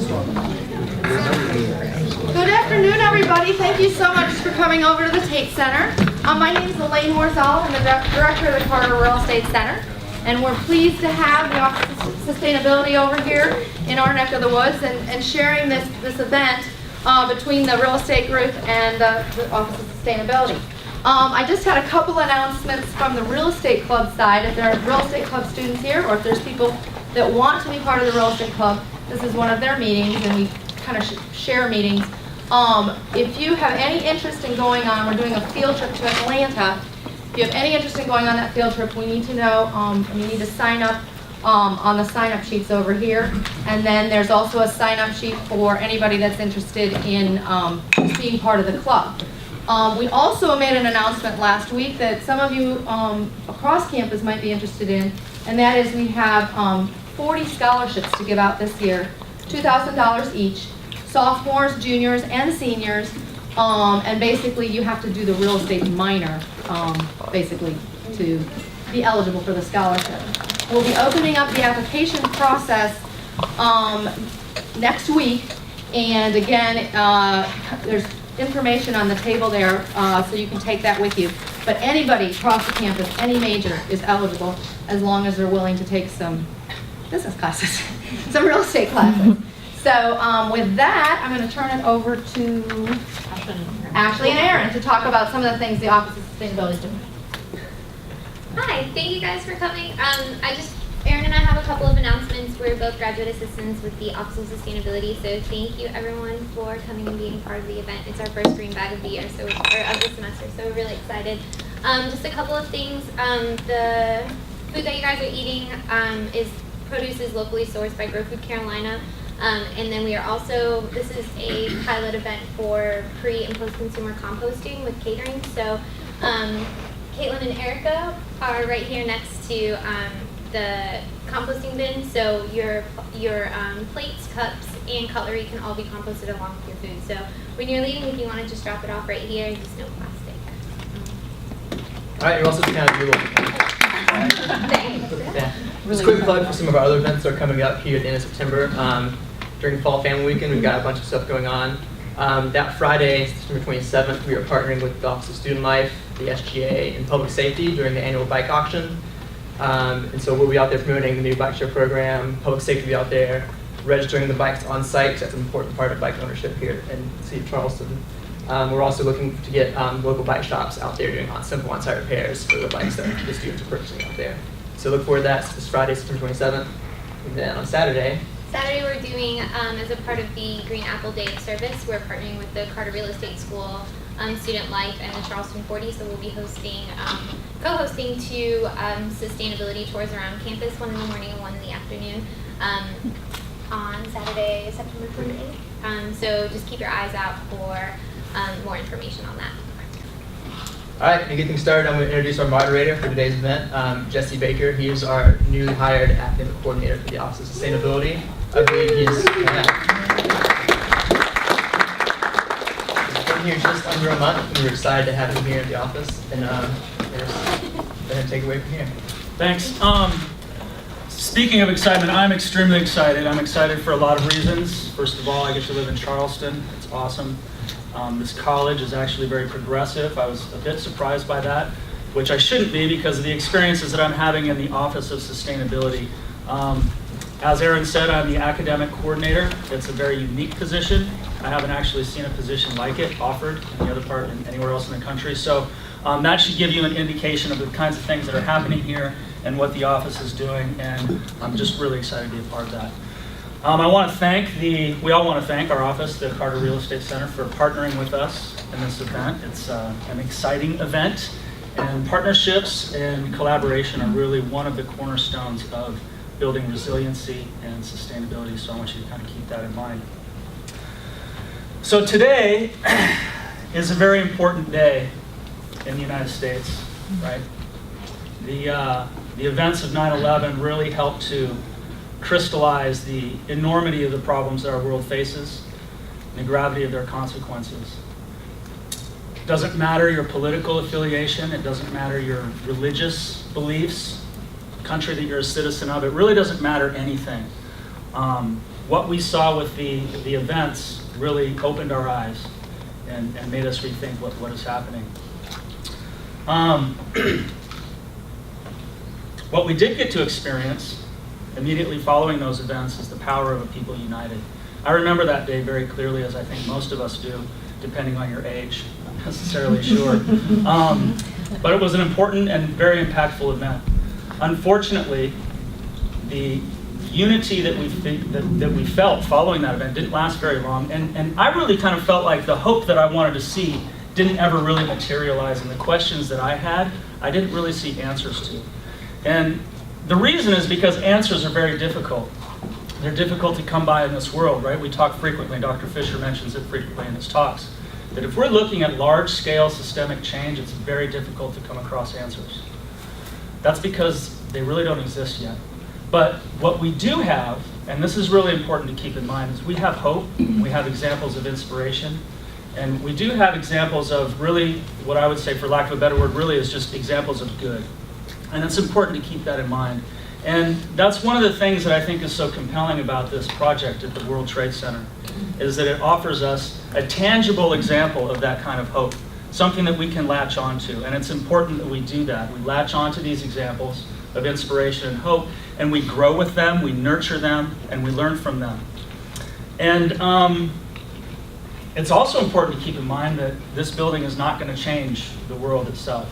Good afternoon, everybody. Thank you so much for coming over to the Tate Center. My name is Eleni. I'm the director of the Carter Real Estate Center, and we're pleased to have the Office of Sustainability over here in our neck of the woods and sharing this event between the real estate group and the Office of Sustainability. I just had a couple announcements from the real estate club side. If there are real estate club students here, or if there's people that want to be part of the real estate club, this is one of their meetings, and we kind of share meetings. If you have any interest in going on, we're doing a field trip to Atlanta. If you have any interest in going on that field trip, we need to know, you need to sign up on the sign-up sheets over here. And then there's also a sign-up sheet for anybody that's interested in being part of the club. We also made an announcement last week that some of you across campus might be interested in, and that is we have 40 scholarships to give out this year, $2,000 each, sophomores, juniors, and seniors, and basically you have to do the real estate minor, basically, to be eligible for the scholarship. We'll be opening up the application process next week, and again, there's information on the table there, so you can take that with you. But anybody across the campus, any major, is eligible as long as they're willing to take some business classes, some real estate classes. So with that, I'm going to turn it over to Ashley and Aaron to talk about some of the things the Office of Sustainability is doing. Hi, thank you guys for coming. Aaron and I have a couple of announcements. We're both graduate assistants with the Office of Sustainability, so thank you everyone for coming and being part of the event. It's our first Greenbag of the year, or of the semester, so we're really excited. Just a couple of things. The food that you guys are eating produce is locally sourced by GrowFood Carolina. And then we are also, this is a pilot event for pre and post-consumer composting with catering. So Caitlin and Erica are right here next to the composting bin. So your plates, cups, and cutlery can all be composted along with your food. So when you're leaving, if you want to just drop it off right here, and just no plastic. All right, you're also kind of do Thanks. yeah. Just a quick plug for some of our other events that are coming up here at the end of September. During Fall Family Weekend, we've got a bunch of stuff going on. That Friday, September 27th, we are partnering with the Office of Student Life, the SGA, and Public Safety during the annual bike auction. And so we'll be out there promoting the new bike share program. Public Safety will be out there registering the bikes on site, because that's an important part of bike ownership here in the city of Charleston. We're also looking to get local bike shops out there doing simple on-site repairs for the bikes that the students are purchasing out there. So look forward to that this Friday, September 27th. And then on Saturday we're doing, as a part of the Green Apple Day of Service, we're partnering with the Carter Real Estate School, Student Life, and the Charleston 40. So we'll be hosting, co-hosting two sustainability tours around campus, one in the morning and one in the afternoon, on Saturday, September 28th. So just keep your eyes out for more information on that. All right, to get things started, I'm going to introduce our moderator for today's event, Jesse Baker. He is our newly hired academic coordinator for the Office of Sustainability. I believe he's been here just under a month, and we're excited to have him here at the office. And let him take it away from here. Thanks. Speaking of excitement, I'm extremely excited. I'm excited for a lot of reasons. First of all, I get to live in Charleston. It's awesome. This college is actually very progressive. I was a bit surprised by that, which I shouldn't be because of the experiences that I'm having in the Office of Sustainability. As Aaron said, I'm the academic coordinator. It's a very unique position. I haven't actually seen a position like it offered in the other part anywhere else in the country. So that should give you an indication of the kinds of things that are happening here and what the office is doing, and I'm just really excited to be a part of that. We all want to thank our office, the Carter Real Estate Center, for partnering with us in this event. It's an exciting event, and partnerships and collaboration are really one of the cornerstones of building resiliency and sustainability, so I want you to kind of keep that in mind. So today is a very important day in the United States, right? The events of 9/11 really helped to crystallize the enormity of the problems that our world faces and the gravity of their consequences. It doesn't matter your political affiliation, it doesn't matter your religious beliefs, country that you're a citizen of, it really doesn't matter anything. what we saw with the events really opened our eyes and made us rethink what is happening. What we did get to experience immediately following those events is the power of a people united. I remember that day very clearly, as I think most of us do, depending on your age. I'm not necessarily sure. But it was an important and very impactful event. Unfortunately, the unity that we felt following that event didn't last very long, and I really kind of felt like the hope that I wanted to see didn't ever really materialize, and the questions that I had, I didn't really see answers to. And the reason is because answers are very difficult. They're difficult to come by in this world, right? We talk frequently, Dr. Fisher mentions it frequently in his talks, that if we're looking at large-scale systemic change, it's very difficult to come across answers. That's because they really don't exist yet. But what we do have, and this is really important to keep in mind, is we have hope, we have examples of inspiration, and we do have examples of really, what I would say, for lack of a better word, really is just examples of good. And it's important to keep that in mind. And that's one of the things that I think is so compelling about this project at the World Trade Center, is that it offers us a tangible example of that kind of hope, something that we can latch onto. And it's important that we do that. We latch onto these examples of inspiration and hope, and we grow with them, we nurture them, and we learn from them. And it's also important to keep in mind that this building is not going to change the world itself.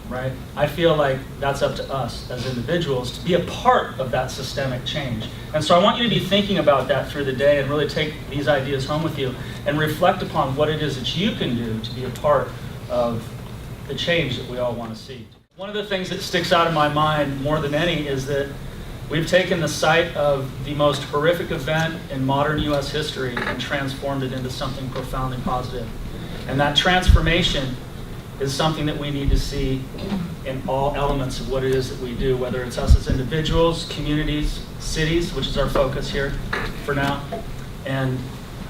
Right? I feel like that's up to us as individuals to be a part of that systemic change. And so I want you to be thinking about that through the day and really take these ideas home with you and reflect upon what it is that you can do to be a part of the change that we all want to see. One of the things that sticks out in my mind more than any is that we've taken the site of the most horrific event in modern US history and transformed it into something profoundly positive. And that transformation is something that we need to see in all elements of what it is that we do, whether it's us as individuals, communities, cities, which is our focus here for now, and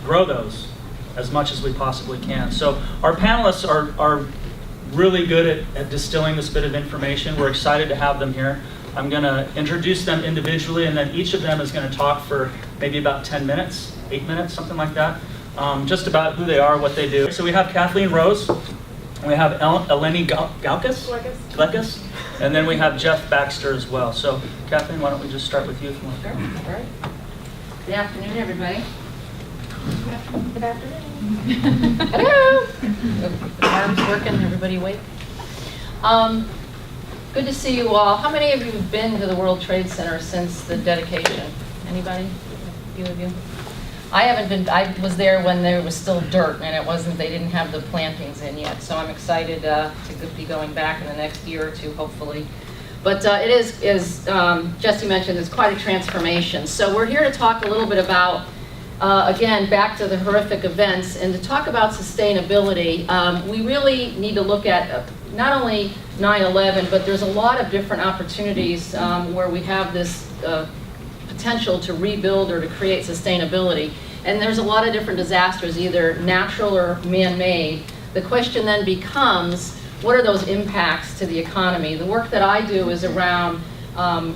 grow those as much as we possibly can. So our panelists are really good at distilling this bit of information. We're excited to have them here. I'm going to introduce them individually, and then each of them is going to talk for maybe about 10 minutes, 8 minutes, something like that, just about who they are, what they do. So we have Kathleen Rose. We have Eleni Giekas, and then we have Jeff Baxter as well. So, Kathleen, why don't we just start with you if you want. Sure. All right. Good afternoon, everybody. Good afternoon. Hello. The arms working, everybody awake? Good to see you all. How many of you have been to the World Trade Center since the dedication? Anybody? A few of you? I haven't been. I was there when there was still dirt, and it wasn't. They didn't have the plantings in yet. So I'm excited to be going back in the next year or two, hopefully. But it is, as Jesse mentioned, it's quite a transformation. So we're here to talk a little bit about, again, back to the horrific events, and to talk about sustainability. We really need to look at not only 9/11, but there's a lot of different opportunities where we have this potential to rebuild or to create sustainability. And there's a lot of different disasters, either natural or man-made. The question then becomes, what are those impacts to the economy? The work that I do is around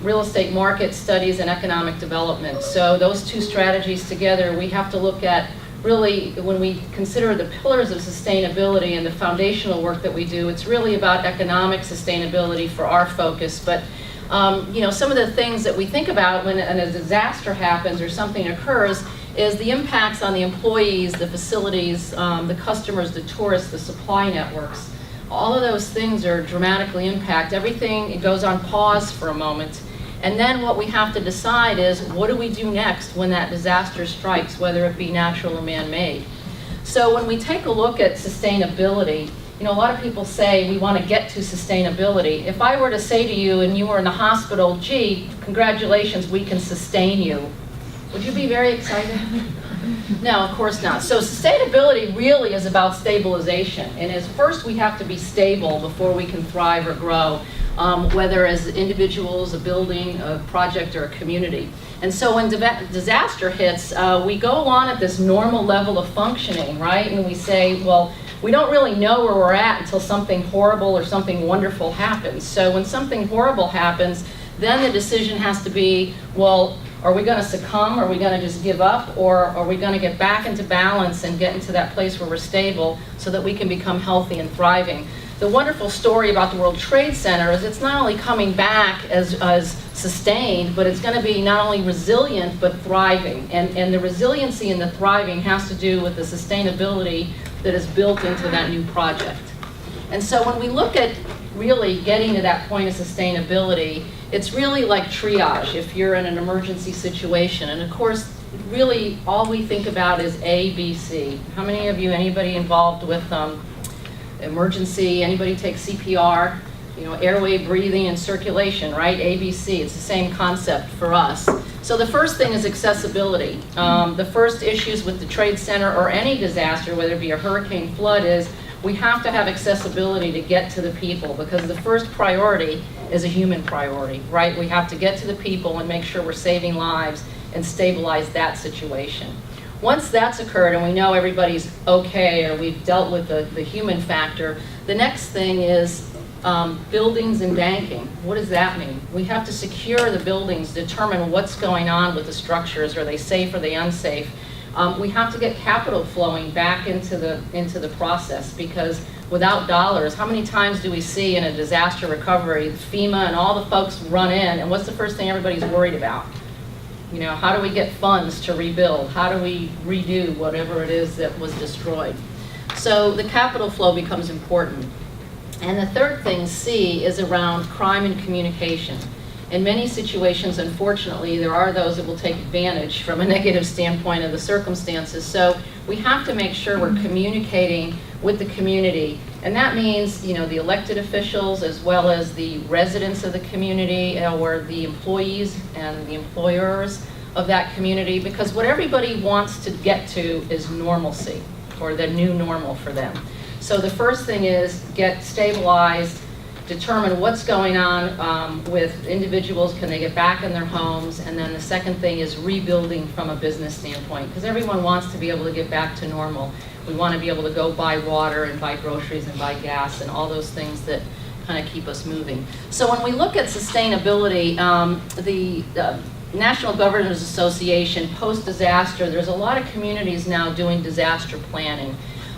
real estate market studies and economic development. So those two strategies together, we have to look at really, when we consider the pillars of sustainability and the foundational work that we do, it's really about economic sustainability for our focus. But you know, some of the things that we think about when a disaster happens or something occurs is the impacts on the employees, the facilities, the customers, the tourists, the supply networks. All of those things are dramatically impact. Everything, it goes on pause for a moment. And then what we have to decide is, what do we do next when that disaster strikes, whether it be natural or man-made? So when we take a look at sustainability, you know, a lot of people say we want to get to sustainability. If I were to say to you and you were in the hospital, gee, congratulations, we can sustain you, would you be very excited? No, of course not. So sustainability really is about stabilization. And as first we have to be stable before we can thrive or grow, whether as individuals, a building, a project, or a community. And so when disaster hits, we go on at this normal level of functioning, right? And we say, well, we don't really know where we're at until something horrible or something wonderful happens. So when something horrible happens, then the decision has to be, well, Are we going to succumb? Are we going to just give up? Or are we going to get back into balance and get into that place where we're stable so that we can become healthy and thriving? The wonderful story about the World Trade Center is it's not only coming back as sustained, but it's going to be not only resilient, but thriving. And the resiliency and the thriving has to do with the sustainability that is built into that new project. And so when we look at really getting to that point of sustainability, it's really like triage if you're in an emergency situation. And of course, really all we think about is A, B, C. How many of you, anybody involved with emergency, anybody take CPR? You know, airway, breathing, and circulation, right? ABC, it's the same concept for us. So the first thing is accessibility. The first issues with the Trade Center or any disaster, whether it be a hurricane, flood, is we have to have accessibility to get to the people, because the first priority is a human priority, right? We have to get to the people and make sure we're saving lives and stabilize that situation. Once that's occurred and we know everybody's okay, or we've dealt with the human factor, the next thing is buildings and banking. What does that mean? We have to secure the buildings, determine what's going on with the structures. Are they safe? Are they unsafe? We have to get capital flowing back into the process, because without dollars, how many times do we see in a disaster recovery, FEMA and all the folks run in, and what's the first thing everybody's worried about? You know, how do we get funds to rebuild? How do we redo whatever it is that was destroyed? So the capital flow becomes important. And the third thing, C, is around crime and communication. In many situations, unfortunately, there are those that will take advantage from a negative standpoint of the circumstances. So we have to make sure we're communicating with the community. And that means, you know, the elected officials as well as the residents of the community, or the employees and the employers of that community, because what everybody wants to get to is normalcy, or the new normal for them. So the first thing is get stabilized, determine what's going on with individuals, can they get back in their homes, and then the second thing is rebuilding from a business standpoint, because everyone wants to be able to get back to normal. We want to be able to go buy water and buy groceries and buy gas and all those things that kind of keep us moving. So when we look at sustainability, the National Governors Association, post-disaster, there's a lot of communities now doing disaster planning.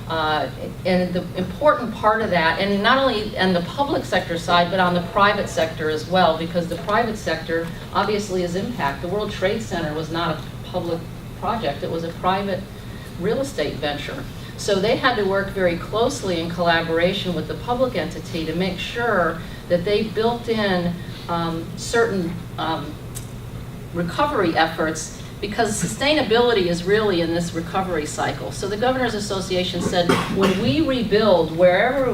And the important part of that, and not only on the public sector side, but on the private sector as well, because the private sector obviously is impacted. The World Trade Center was not a public project, it was a private real estate venture. So they had to work very closely in collaboration with the public entity to make sure that they built in certain recovery efforts, because sustainability is really in this recovery cycle. So the Governors Association said, when we rebuild, wherever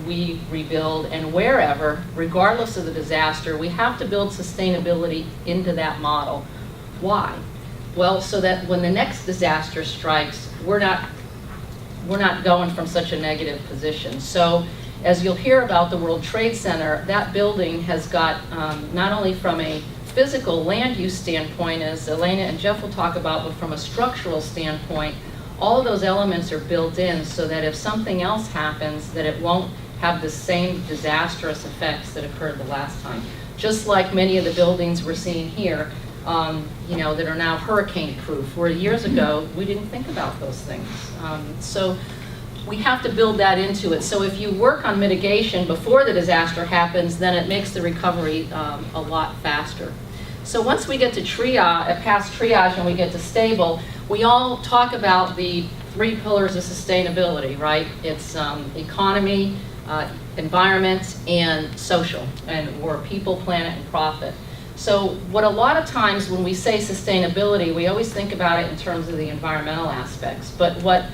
we rebuild and wherever, regardless of the disaster, we have to build sustainability into that model. Why? Well, so that when the next disaster strikes, we're not going from such a negative position. So as you'll hear about the World Trade Center, that building has got, not only from a physical land use standpoint, as Eleni and Jeff will talk about, but from a structural standpoint, all of those elements are built in so that if something else happens, that it won't have the same disastrous effects that occurred the last time. Just like many of the buildings we're seeing here, you know, that are now hurricane proof, where years ago we didn't think about those things. So we have to build that into it. So if you work on mitigation before the disaster happens, then it makes the recovery a lot faster. So once we get to triage, past triage, and we get to stable, we all talk about the 3 pillars of sustainability, right? It's economy, environment, and social, or people, planet, and profit. So what a lot of times when we say sustainability, we always think about it in terms of the environmental aspects. But what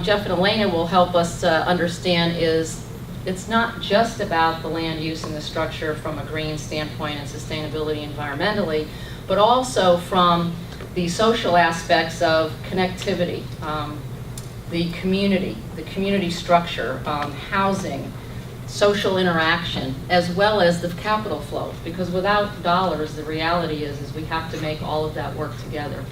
Jeff and Eleni will help us understand is it's not just about the land use and the structure from a green standpoint and sustainability environmentally, but also from the social aspects of connectivity, the community structure, housing, social interaction, as well as the capital flow. Because without dollars, the reality is we have to make all of that work together.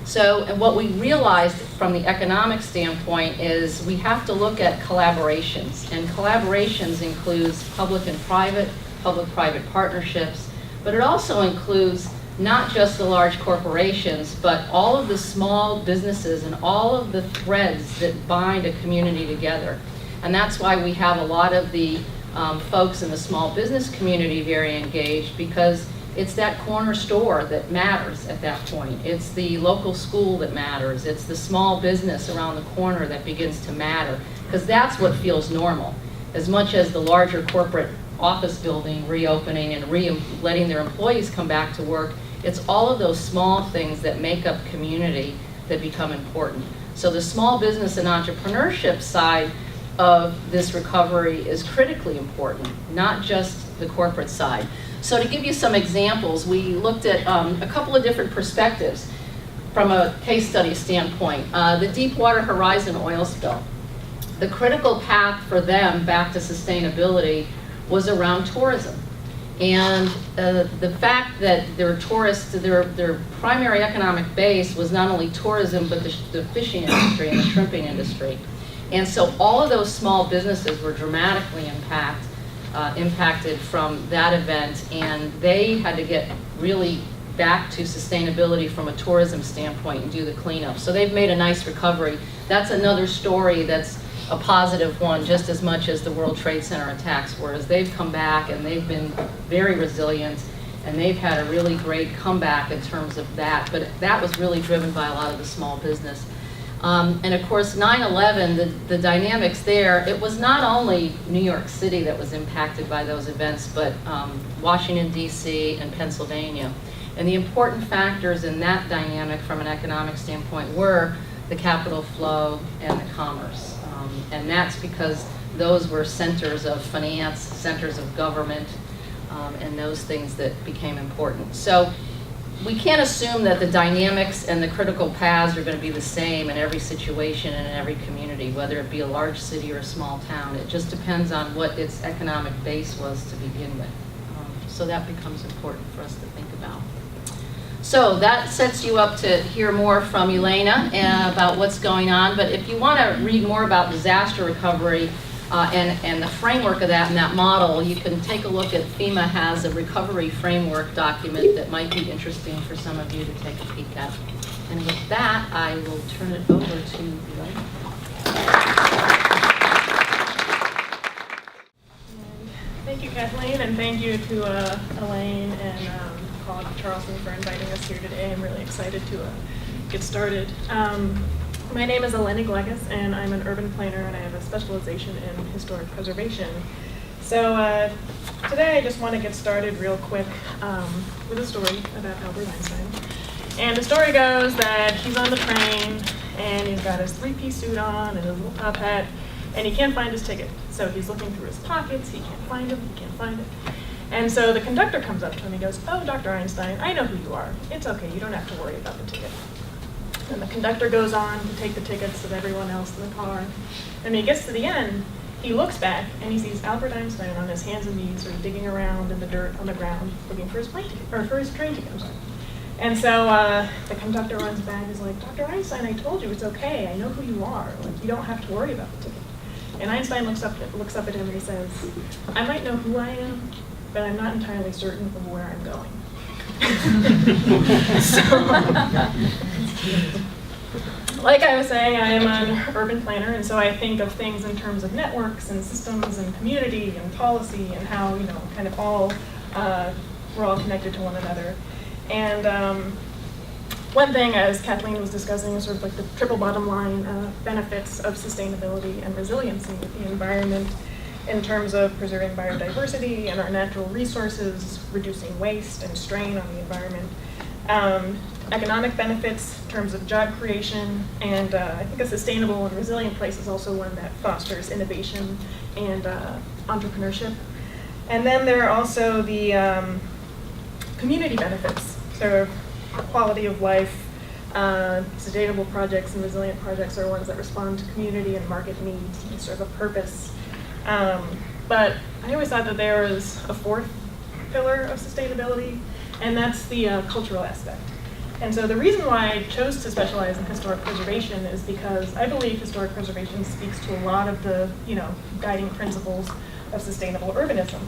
So, and what we realized from the economic standpoint is we have to look at collaborations, and collaborations includes public and private, public-private partnerships, but it also includes not just the large corporations, but all of the small businesses and all of the threads that bind a community together. And that's why we have a lot of the folks in the small business community very engaged, because it's that corner store that matters at that point. It's the local school that matters. It's the small business around the corner that begins to matter, because that's what feels normal. As much as the larger corporate office building reopening and letting their employees come back to work, it's all of those small things that make up community that become important. So the small business and entrepreneurship side of this recovery is critically important, not just the corporate side. So to give you some examples, we looked at a couple of different perspectives from a case study standpoint. The Deepwater Horizon oil spill. The critical path for them back to sustainability was around tourism. And the fact that their tourists, their primary economic base was not only tourism, but the fishing industry and the shrimping industry. And so all of those small businesses were dramatically impacted from that event, and they had to get really back to sustainability from a tourism standpoint and do the cleanup. So they've made a nice recovery. That's another story that's a positive one, just as much as the World Trade Center attacks were, as they've come back and they've been very resilient, and they've had a really great comeback in terms of that. But that was really driven by a lot of the small business. And of course, 9/11, the dynamics there, it was not only New York City that was impacted by those events, but Washington, D.C. and Pennsylvania. And the important factors in that dynamic from an economic standpoint were the capital flow and the commerce. And that's because those were centers of finance, centers of government, and those things that became important. So we can't assume that the dynamics and the critical paths are going to be the same in every situation and in every community, whether it be a large city or a small town. It just depends on what its economic base was to begin with. So that becomes important for us to think about. So that sets you up to hear more from Elena about what's going on. But if you want to read more about disaster recovery and the framework of that and that model, you can take a look at FEMA has a recovery framework document that might be interesting for some of you to take a peek at. And with that, I will turn it over to Elena. Thank you, Kathleen, and thank you to Elaine and College of Charleston for inviting us here today. I'm really excited to get started. My name is Eleni, and I'm an urban planner, and I have a specialization in historic preservation. So today I just want to get started real quick with a story about Albert Einstein. And the story goes that he's on the train, and he's got his three-piece suit on and his little top hat, and he can't find his ticket. So he's looking through his pockets, he can't find it, he can't find it. And so the conductor comes up to him and he goes, "Oh, Dr. Einstein, I know who you are. It's okay, you don't have to worry about the ticket." And the conductor goes on to take the tickets of everyone else in the car. And when he gets to the end, he looks back and he sees Albert Einstein on his hands and knees, sort of digging around in the dirt on the ground, looking for his plane ticket, or for his train ticket, I'm sorry. And so the conductor runs back and is like, "Dr. Einstein, I told you it's okay. I know who you are. Like, you don't have to worry about the ticket." And Einstein looks up at him and he says, "I might know who I am, but I'm not entirely certain of where I'm going." Like I was saying, I am an urban planner, and so I think of things in terms of networks and systems and community and policy and how, kind of all, we're all connected to one another. And one thing, as Kathleen was discussing, is sort of like the triple bottom line benefits of sustainability and resiliency with the environment in terms of preserving biodiversity and our natural resources, reducing waste and strain on the environment. Economic benefits in terms of job creation, and I think a sustainable and resilient place is also one that fosters innovation and entrepreneurship. And then there are also the community benefits, so quality of life. Sustainable projects and resilient projects are ones that respond to community and market needs and serve a purpose. But I always thought that there was a fourth pillar of sustainability, and that's the cultural aspect. And so the reason why I chose to specialize in historic preservation is because I believe historic preservation speaks to a lot of the, guiding principles of sustainable urbanism.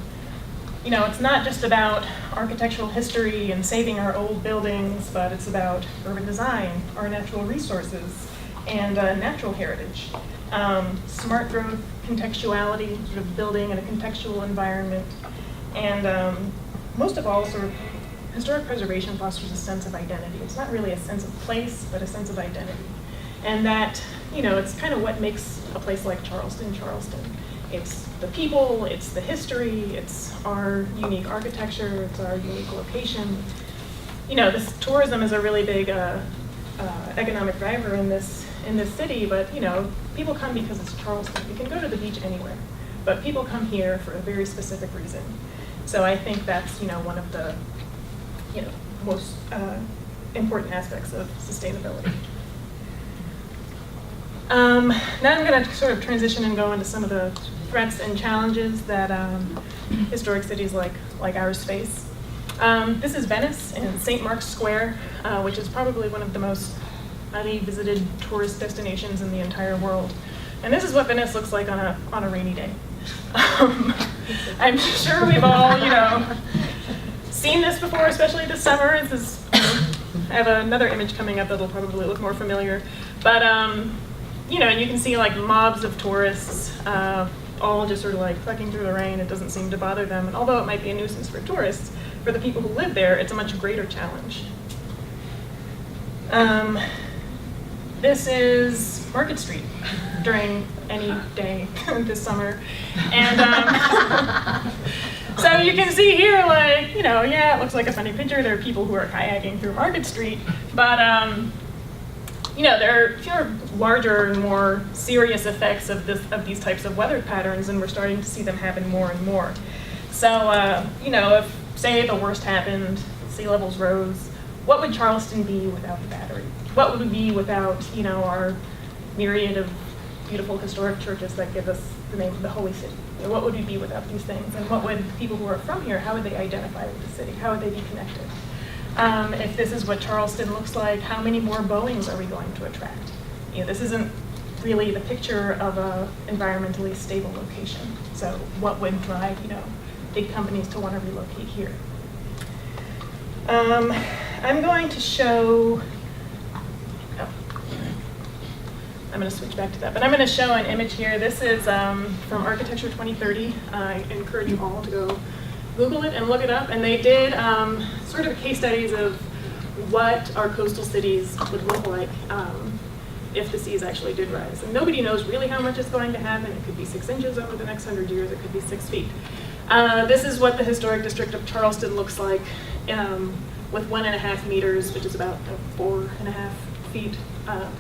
you know, it's not just about architectural history and saving our old buildings, but it's about urban design, our natural resources, and natural heritage. Smart growth, contextuality, sort of building in a contextual environment, and most of all, sort of historic preservation fosters a sense of identity. It's not really a sense of place, but a sense of identity. And that, you know, it's kind of what makes a place like Charleston, Charleston. It's the people, it's the history, it's our unique architecture, it's our unique location. You know, this tourism is a really big economic driver in this city, but you know, people come because it's Charleston. You can go to the beach anywhere, but people come here for a very specific reason. So I think that's, you know, one of the, you know, most important aspects of sustainability. Now I'm going to sort of transition and go into some of the threats and challenges that historic cities like ours face. This is Venice in St. Mark's Square, which is probably one of the most highly visited tourist destinations in the entire world. And this is what Venice looks like on a rainy day. I'm sure we've all, you know, seen this before, especially this summer. This is, I have another image coming up that'll probably look more familiar. But, you know, and you can see like mobs of tourists, all just sort of like trekking through the rain. It doesn't seem to bother them. And although it might be a nuisance for tourists, for the people who live there, it's a much greater challenge. This is Market Street during any day this summer. And so you can see here, like, you know, yeah, it looks like a funny picture. There are people who are kayaking through Market Street, but you know, there are larger and more serious effects of these types of weather patterns, and we're starting to see them happen more and more. So, you know, if, say, the worst happened, sea levels rose, what would Charleston be without the Battery? What would we be without, you know, our myriad of beautiful historic churches that give us the name of the Holy City? You know, what would we be without these things? And what would people who are from here, how would they identify with the city? How would they be connected? If this is what Charleston looks like, how many more Boeings are we going to attract? You know, this isn't really the picture of a environmentally stable location. So what would drive, you know, big companies to want to relocate here? I'm going to show, I'm going to switch back to that, but I'm going to show an image here. This is from Architecture 2030. I encourage you all to go Google it and look it up. And they did sort of case studies of what our coastal cities would look like if the seas actually did rise. And nobody knows really how much is going to happen. It could be 6 inches over the next 100 years. It could be 6 feet. This is what the historic district of Charleston looks like with 1.5 meters, which is about 4.5 feet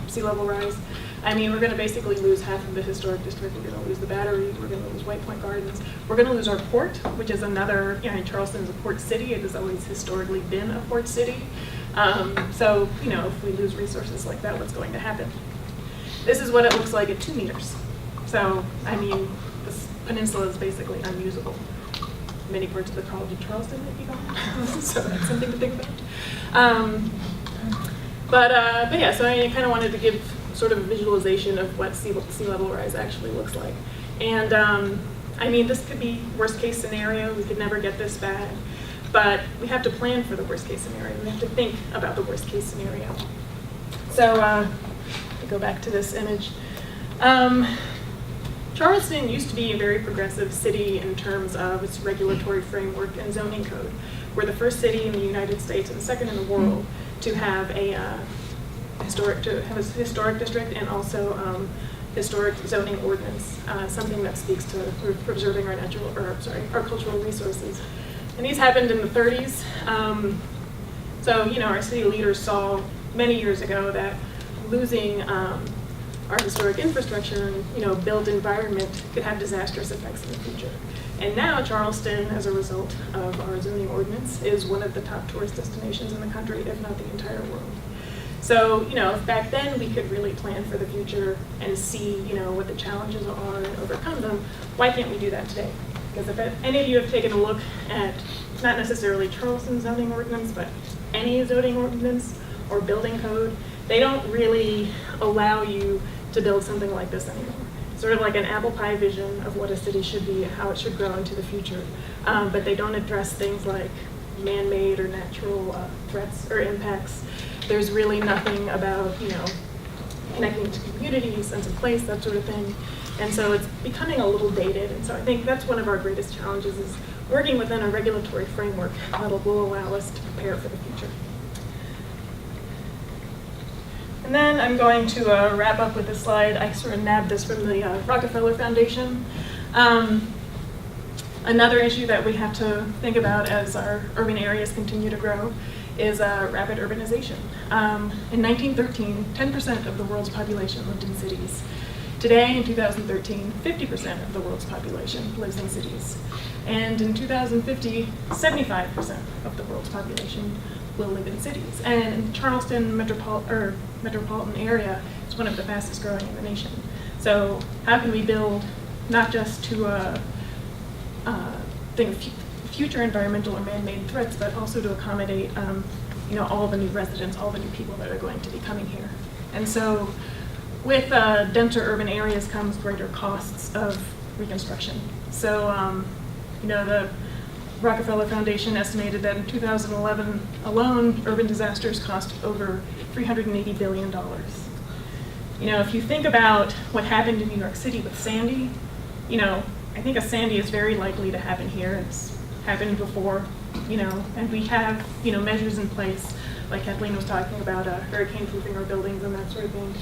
sea level rise. I mean, we're going to basically lose half of the historic district. We're going to lose the Battery. We're going to lose White Point Gardens. We're going to lose our port, which is another, you know, Charleston is a port city. It has always historically been a port city. So, you know, if we lose resources like that, what's going to happen? This is what it looks like at 2 meters. So, I mean, this peninsula is basically unusable. Many parts of the College of Charleston might be gone. So that's something to think about. But yeah, so I kind of wanted to give sort of a visualization of what sea level rise actually looks like. And I mean, this could be worst case scenario. We could never get this bad, but we have to plan for the worst case scenario. We have to think about the worst case scenario. So to go back to this image. Charleston used to be a very progressive city in terms of its regulatory framework and zoning code. We're the first city in the United States and second in the world to have a historic district and also historic zoning ordinance, something that speaks to preserving our our cultural resources. And these happened in the 30s. So, you know, our city leaders saw many years ago that losing our historic infrastructure and, you know, built environment could have disastrous effects in the future. And now Charleston, as a result of our zoning ordinance, is one of the top tourist destinations in the country, if not the entire world. So, you know, if back then we could really plan for the future and see, you know, what the challenges are and overcome them, why can't we do that today? Because if any of you have taken a look at, not necessarily Charleston zoning ordinance, but any zoning ordinance or building code, they don't really allow you to build something like this anymore. sort of like an apple pie vision of what a city should be and how it should grow into the future. But they don't address things like man-made or natural threats or impacts. There's really nothing about, connecting to community, sense of place, that sort of thing. And so it's becoming a little dated. And so I think that's one of our greatest challenges, is working within a regulatory framework that will allow us to prepare for the future. And then I'm going to wrap up with this slide. I sort of nabbed this from the Rockefeller Foundation. Another issue that we have to think about as our urban areas continue to grow is rapid urbanization. In 1913, 10% of the world's population lived in cities. Today, in 2013, 50% of the world's population lives in cities. And in 2050, 75% of the world's population will live in cities. And Charleston metropolitan area is one of the fastest growing in the nation. So how can we build not just to think of future environmental or man-made threats, but also to accommodate all the new residents, all the new people that are going to be coming here. And so with denser urban areas comes greater costs of reconstruction. So the Rockefeller Foundation estimated that in 2011 alone, urban disasters cost over $380 billion. If you think about what happened in New York City with Sandy, I think a Sandy is very likely to happen here. It's happened before, and we have, measures in place, like Kathleen was talking about, hurricane-proofing our buildings and that sort of thing.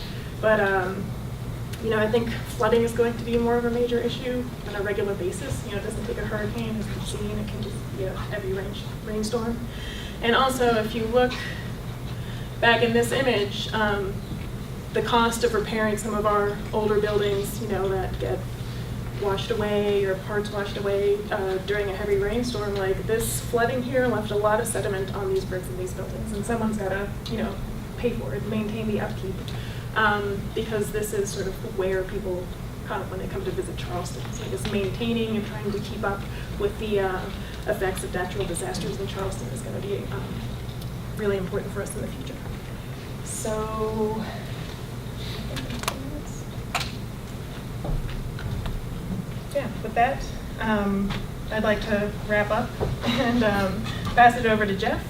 But, I think flooding is going to be more of a major issue on a regular basis. It doesn't take a hurricane, as we've seen. It can just be a heavy rainstorm. And also, if you look back in this image, the cost of repairing some of our older buildings, that get washed away or parts washed away during a heavy rainstorm, like this flooding here left a lot of sediment on these bricks and these buildings, and someone's got to, pay for it, maintain the upkeep, because this is sort of where people come when they come to visit Charleston. So I guess maintaining and trying to keep up with the effects of natural disasters in Charleston is going to be really important for us in the future. So. Yeah, with that, I'd like to wrap up and pass it over to Jeff.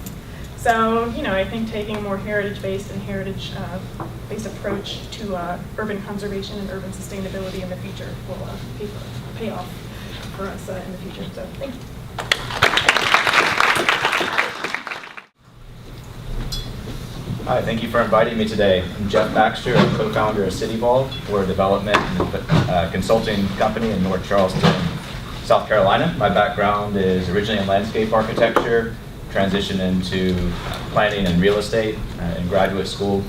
So, I think taking a more heritage-based and heritage-based approach to urban conservation and urban sustainability in the future will pay off for us in the future. So, thank you. Hi, thank you for inviting me today. I'm Jeff Baxter, I'm co-founder of Cityvolve. We're a development and consulting company in North Charleston, South Carolina. My background is originally in landscape architecture, transitioned into planning and real estate in graduate school.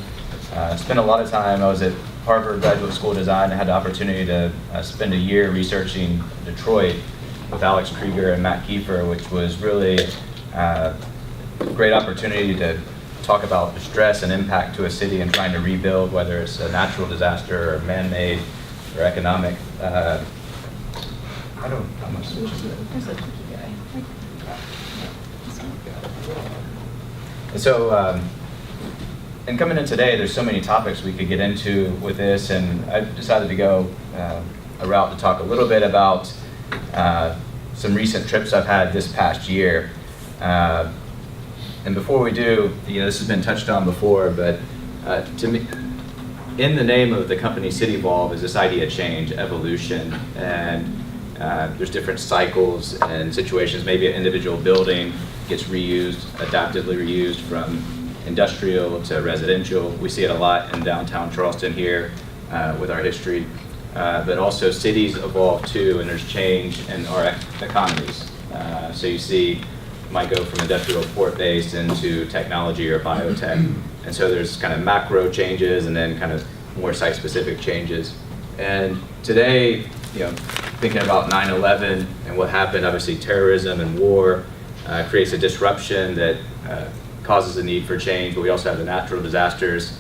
Spent a lot of time, I was at Harvard Graduate School of Design. I had the opportunity to spend a year researching Detroit with Alex Krieger and Matt Kiefer, which was really a great opportunity to talk about the stress and impact to a city and trying to rebuild, whether it's a natural disaster or man-made or economic. I'm gonna switch to it. And so, and coming in today, there's so many topics we could get into with this, and I decided to go a route to talk a little bit about some recent trips I've had this past year. And before we do, this has been touched on before, but to me, in the name of the company Cityvolve is this idea of change, evolution, and there's different cycles and situations. Maybe an individual building gets reused, adaptively reused from industrial to residential. We see it a lot in downtown Charleston here with our history, but also cities evolve too, and there's change in our economies. So you see, might go from industrial port-based into technology or biotech. And so there's kind of macro changes and then kind of more site-specific changes. And today, thinking about 9/11 and what happened, obviously terrorism and war creates a disruption that causes a need for change, but we also have the natural disasters,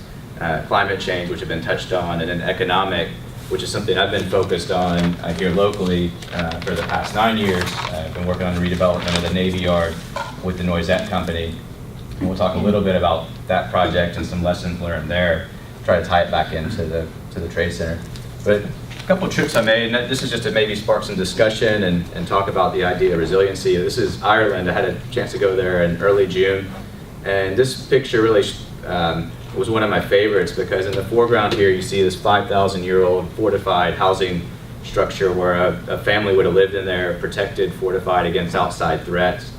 climate change, which have been touched on, and then economic, which is something I've been focused on here locally for the past 9 years. I've been working on the redevelopment of the Navy Yard with the Noisette Company. And we'll talk a little bit about that project and some lessons learned there, try to tie it back into the Trade Center. But couple of trips I made, and this is just to maybe spark some discussion and talk about the idea of resiliency. This is Ireland. I had a chance to go there in early June, and this picture really was one of my favorites because in the foreground here you see this 5,000-year-old fortified housing structure where a family would have lived in there, protected, fortified against outside threats.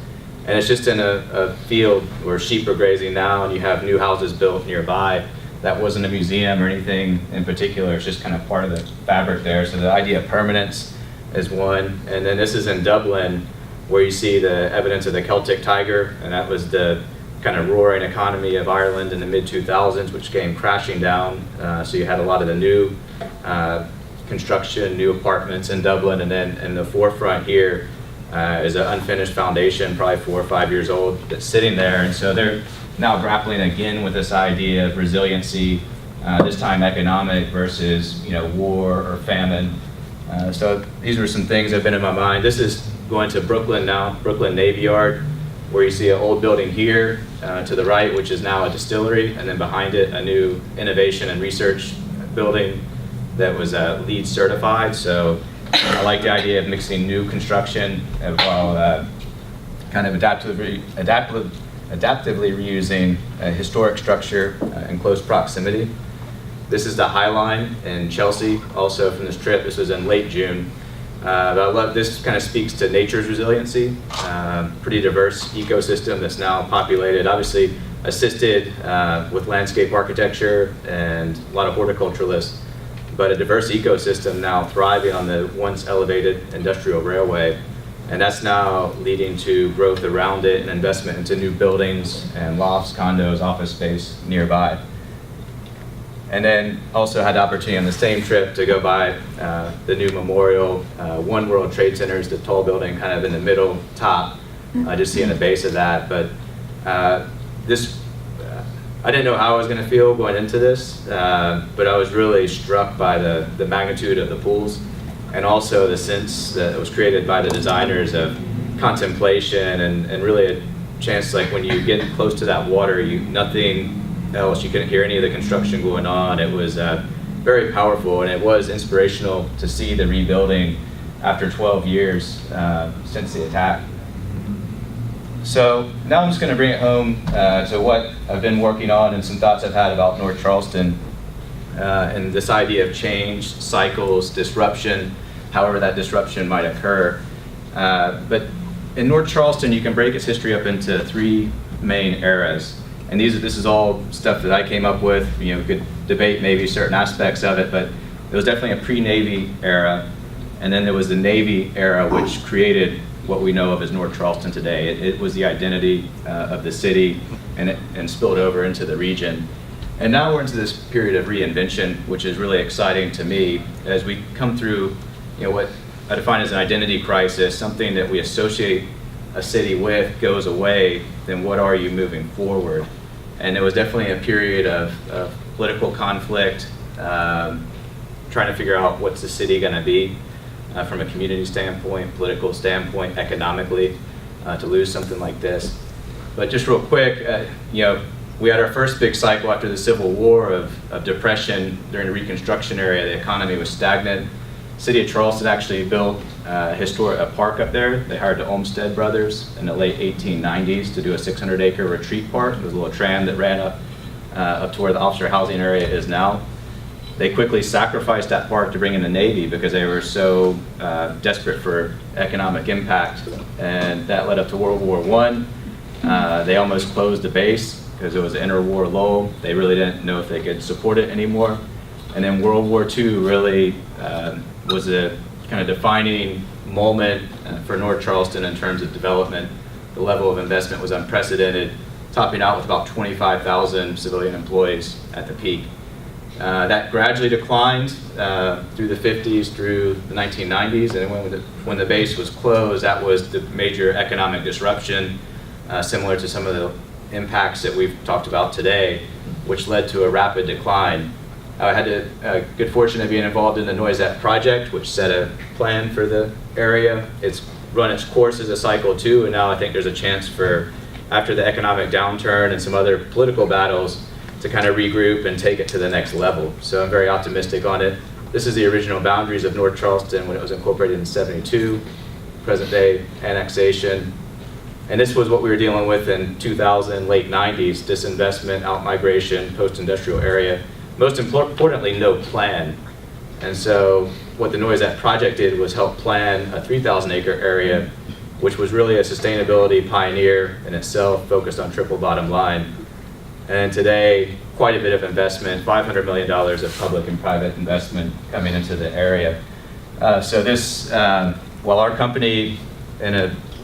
And it's just in a field where sheep are grazing now, and you have new houses built nearby. That wasn't a museum or anything in particular. It's just kind of part of the fabric there. So the idea of permanence is one. And then this is in Dublin, where you see the evidence of the Celtic tiger, and that was the kind of roaring economy of Ireland in the mid-2000s, which came crashing down. So you had a lot of the new construction, new apartments in Dublin, and then in the forefront here is an unfinished foundation, probably 4 or 5 years old, that's sitting there. And so they're now grappling again with this idea of resiliency, this time economic versus war or famine. So these were some things that have been in my mind. This is going to Brooklyn now, Brooklyn Navy Yard, where you see an old building here to the right, which is now a distillery, and then behind it a new innovation and research building that was LEED certified. So I like the idea of mixing new construction while kind of adaptively reusing a historic structure in close proximity. This is the High Line in Chelsea, also from this trip. This was in late June. But I love this, kind of speaks to nature's resiliency. Pretty diverse ecosystem that's now populated, obviously assisted with landscape architecture and a lot of horticulturalists, but a diverse ecosystem now thriving on the once elevated industrial railway. And that's now leading to growth around it and investment into new buildings and lofts, condos, office space nearby. And then also had the opportunity on the same trip to go by the new memorial, One World Trade Center is the tall building kind of in the middle top, just seeing the base of that. But I didn't know how I was going to feel going into this, but I was really struck by the magnitude of the pools and also the sense that was created by the designers of contemplation and really a chance, like when you get close to that water, nothing else, you couldn't hear any of the construction going on. It was very powerful, and it was inspirational to see the rebuilding after 12 years since the attack. So now I'm just going to bring it home to what I've been working on and some thoughts I've had about North Charleston and this idea of change, cycles, disruption, however that disruption might occur. But in North Charleston, you can break its history up into 3 main eras. And this is all stuff that I came up with. We could debate maybe certain aspects of it, but it was definitely a pre-Navy era. And then there was the Navy era, which created what we know of as North Charleston today. It was the identity of the city, and spilled over into the region. And now we're into this period of reinvention, which is really exciting to me as we come through what I define as an identity crisis, something that we associate a city with goes away, then what are you moving forward? And it was definitely a period of political conflict, trying to figure out what's the city going to be from a community standpoint, political standpoint, economically, to lose something like this. But just real quick, we had our first big cycle after the Civil War of depression during the Reconstruction era. The economy was stagnant. City of Charleston actually built a park up there. They hired the Olmsted brothers in the late 1890s to do a 600-acre retreat park. There was a little tram that ran up to where the officer housing area is now. They quickly sacrificed that park to bring in the Navy because they were so desperate for economic impact, and that led up to World War I. They almost closed the base because it was an interwar lull. They really didn't know if they could support it anymore. And then World War II really was a kind of defining moment for North Charleston in terms of development. The level of investment was unprecedented, topping out with about 25,000 civilian employees at the peak. That gradually declined through the 50s, through the 1990s, and when the base was closed, that was the major economic disruption, similar to some of the impacts that we've talked about today, which led to a rapid decline. I had the good fortune of being involved in the Noisette project, which set a plan for the area. It's run its course as a cycle too, and now I think there's a chance for, after the economic downturn and some other political battles, to kind of regroup and take it to the next level. So I'm very optimistic on it. This is the original boundaries of North Charleston when it was incorporated in '72, present day annexation. And this was what we were dealing with in 2000, late 90s, disinvestment, out-migration, post-industrial area. Most importantly, no plan. And so what the Noise Act project did was help plan a 3,000-acre area, which was really a sustainability pioneer in itself, focused on triple bottom line. And today, quite a bit of investment, $500 million of public and private investment coming into the area. So this, while our company in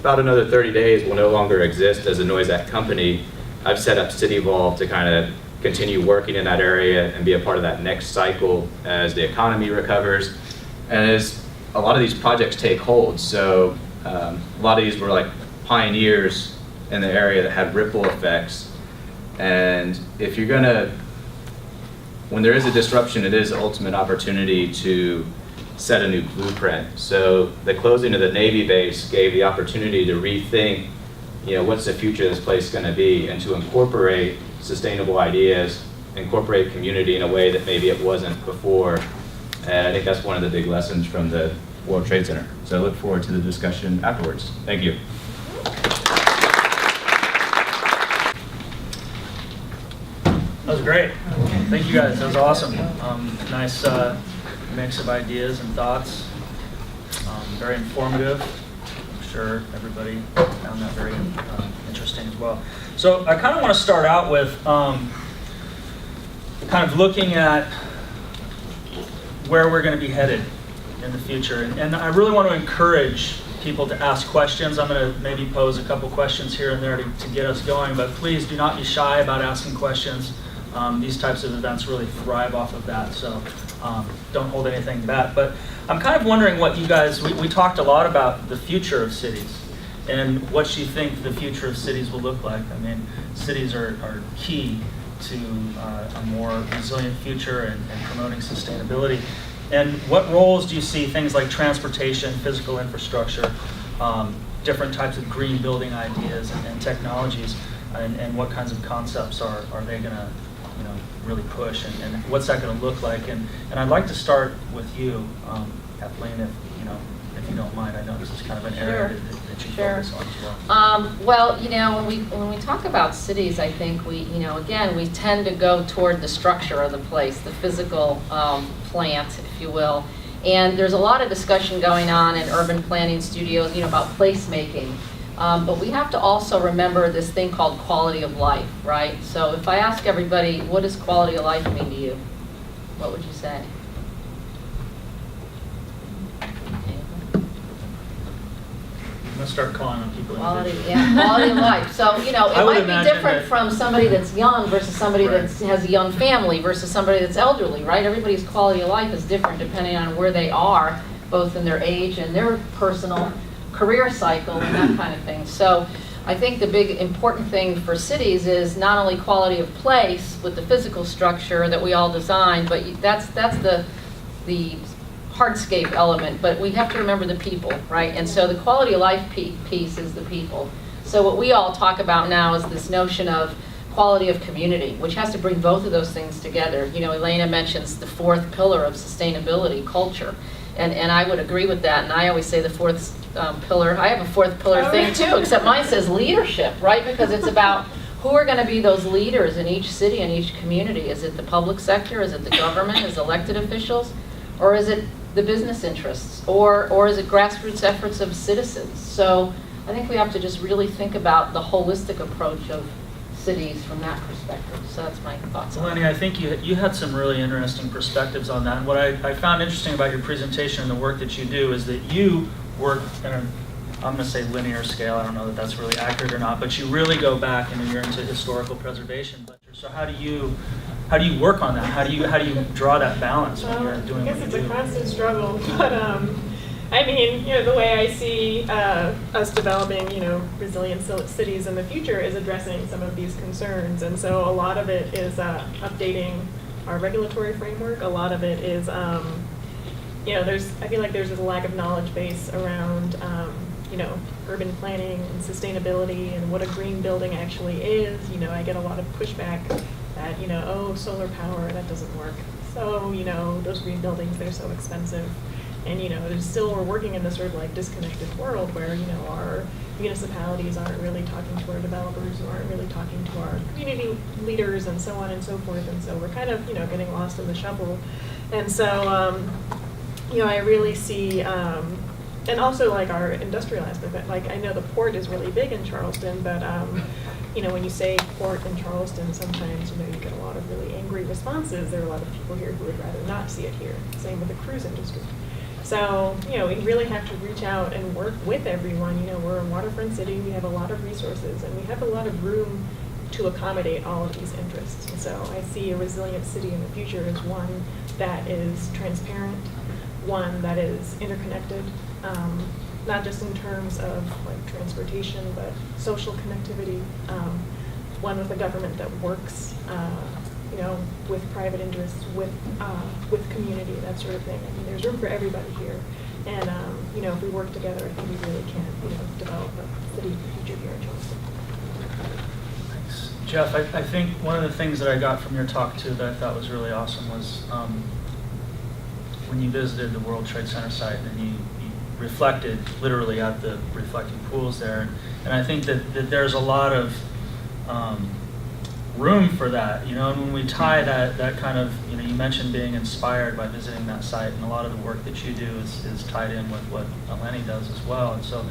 about another 30 days will no longer exist as a Noise Act company, I've set up Cityvolve to kind of continue working in that area and be a part of that next cycle as the economy recovers. And as a lot of these projects take hold, so a lot of these were like pioneers in the area that had ripple effects. And if you're gonna, when there is a disruption, it is the ultimate opportunity to set a new blueprint. So the closing of the Navy base gave the opportunity to rethink, what's the future of this place gonna be, and to incorporate sustainable ideas, incorporate community in a way that maybe it wasn't before. And I think that's one of the big lessons from the World Trade Center. So I look forward to the discussion afterwards. Thank you. That was great. Thank you guys. That was awesome. Nice mix of ideas and thoughts. Very informative. I'm sure everybody found that very interesting as well. So I kind of want to start out with kind of looking at where we're going to be headed in the future. And I really want to encourage people to ask questions. I'm going to maybe pose a couple questions here and there to get us going, but please do not be shy about asking questions. These types of events really thrive off of that, so don't hold anything back. But I'm kind of wondering what you guys, we talked a lot about the future of cities and what you think the future of cities will look like. I mean, cities are key to a more resilient future and promoting sustainability. And what roles do you see things like transportation, physical infrastructure, different types of green building ideas and technologies, and what kinds of concepts are they going to really push, and what's that going to look like? And I'd like to start with you, Kathleen, if you don't mind. I know this is kind of an area that you focus on as well. Well, when we talk about cities, I think we tend to go toward the structure of the place, the physical plant, if you will. And there's a lot of discussion going on in urban planning studios, about placemaking. But we have to also remember this thing called quality of life, right? So if I ask everybody, what does quality of life mean to you? What would you say? I'm going to start calling on people. Quality of life. So, it might be different from somebody that's young versus somebody Right. that has a young family versus somebody that's elderly, right? Everybody's quality of life is different depending on where they are, both in their age and their personal career cycle and that kind of thing. So I think the big important thing for cities is not only quality of place with the physical structure that we all design, but that's the hardscape element, but we have to remember the people, right? And so the quality of life piece is the people. So what we all talk about now is this notion of quality of community, which has to bring both of those things together. Elena mentions the fourth pillar of sustainability, culture. And I would agree with that, and I always say the fourth pillar, I have a fourth pillar thing too, except mine says leadership, right? Because it's about who are going to be those leaders in each city and each community. Is it the public sector? Is it the government? Is it elected officials? Or is it the business interests? Or is it grassroots efforts of citizens? So I think we have to just really think about the holistic approach of cities from that perspective. So that's my thoughts on Eleni, that. I think you had some really interesting perspectives on that. And what I found interesting about your presentation and the work that you do is that you work in a, I'm going to say linear scale. I don't know that that's really accurate or not, but you really go back and you're into historical preservation. So how do you work on that? How do you draw that balance when you're doing I what guess you it's do? a constant struggle, but the way I see us developing, resilient cities in the future is addressing some of these concerns. And so a lot of it is updating our regulatory framework. A lot of it is, I feel like there's a lack of knowledge base around, urban planning and sustainability and what a green building actually is. I get a lot of pushback that, solar power, that doesn't work. So, you know, those green buildings, they're so expensive. And, you know, there's still, we're working in this sort of like disconnected world where, you know, our municipalities aren't really talking to our developers, who aren't really talking to our community leaders and so on and so forth. And so we're kind of, you know, getting lost in the shuffle. And so, you know, I really see, and also like our industrial aspect, but like I know the port is really big in Charleston, but you know, when you say port in Charleston, sometimes, you know, you get a lot of really angry responses. There are a lot of people here who would rather not see it here. Same with the cruise industry. So, you know, we really have to reach out and work with everyone. You know, we're a waterfront city, we have a lot of resources, and we have a lot of room to accommodate all of these interests. And so I see a resilient city in the future as one that is transparent, one that is interconnected, not just in terms of like transportation, but social connectivity, one with a government that works, you know, with private interests, with community, that sort of thing. I mean, there's room for everybody here. And, you know, if we work together, I think we really can, you know, develop a city future here in Charleston. Thanks. Jeff, I think one of the things that I got from your talk too that I thought was really awesome was when you visited the World Trade Center site and you reflected literally at the reflecting pools there. And I think that there's a lot of room for that, you know, and when we tie that kind of, you know, you mentioned being inspired by visiting that site, and a lot of the work that you do is tied in with what Eleni does as well. And so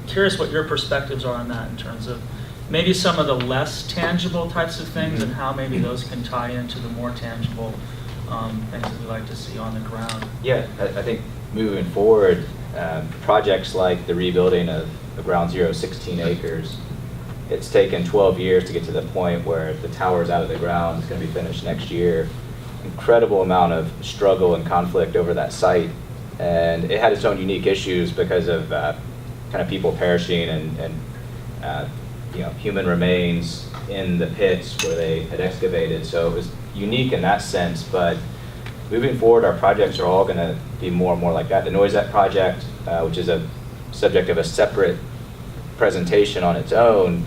curious what your perspectives are on that in terms of maybe some of the less tangible types of things and how maybe those can tie into the more tangible things that we like to see on the ground. Yeah, I think moving forward, projects like the rebuilding of Ground Zero, 16 acres, it's taken 12 years to get to the point where the tower's out of the ground. It's going to be finished next year. Incredible amount of struggle and conflict over that site. And it had its own unique issues because of kind of people perishing and you know, human remains in the pits where they had excavated. So it was unique in that sense. But moving forward, our projects are all going to be more and more like that. The Noisette project, which is a subject of a separate presentation on its own,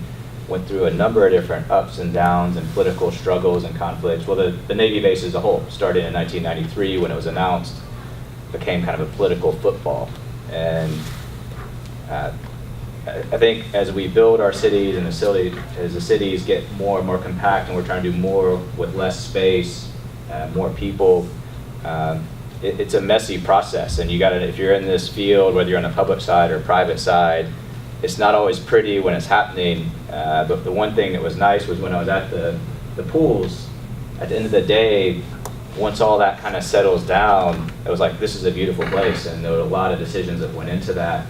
went through a number of different ups and downs and political struggles and conflicts. Well, the Navy base as a whole started in 1993 when it was announced, became kind of a political football. And I think as we build our cities and as the cities get more and more compact and we're trying to do more with less space, more people, it's a messy process. And you gotta, if you're in this field, whether you're on the public side or private side, it's not always pretty when it's happening, but the one thing that was nice was when I was at the pools, at the end of the day, once all that kind of settles down, it was like, this is a beautiful place, and there were a lot of decisions that went into that.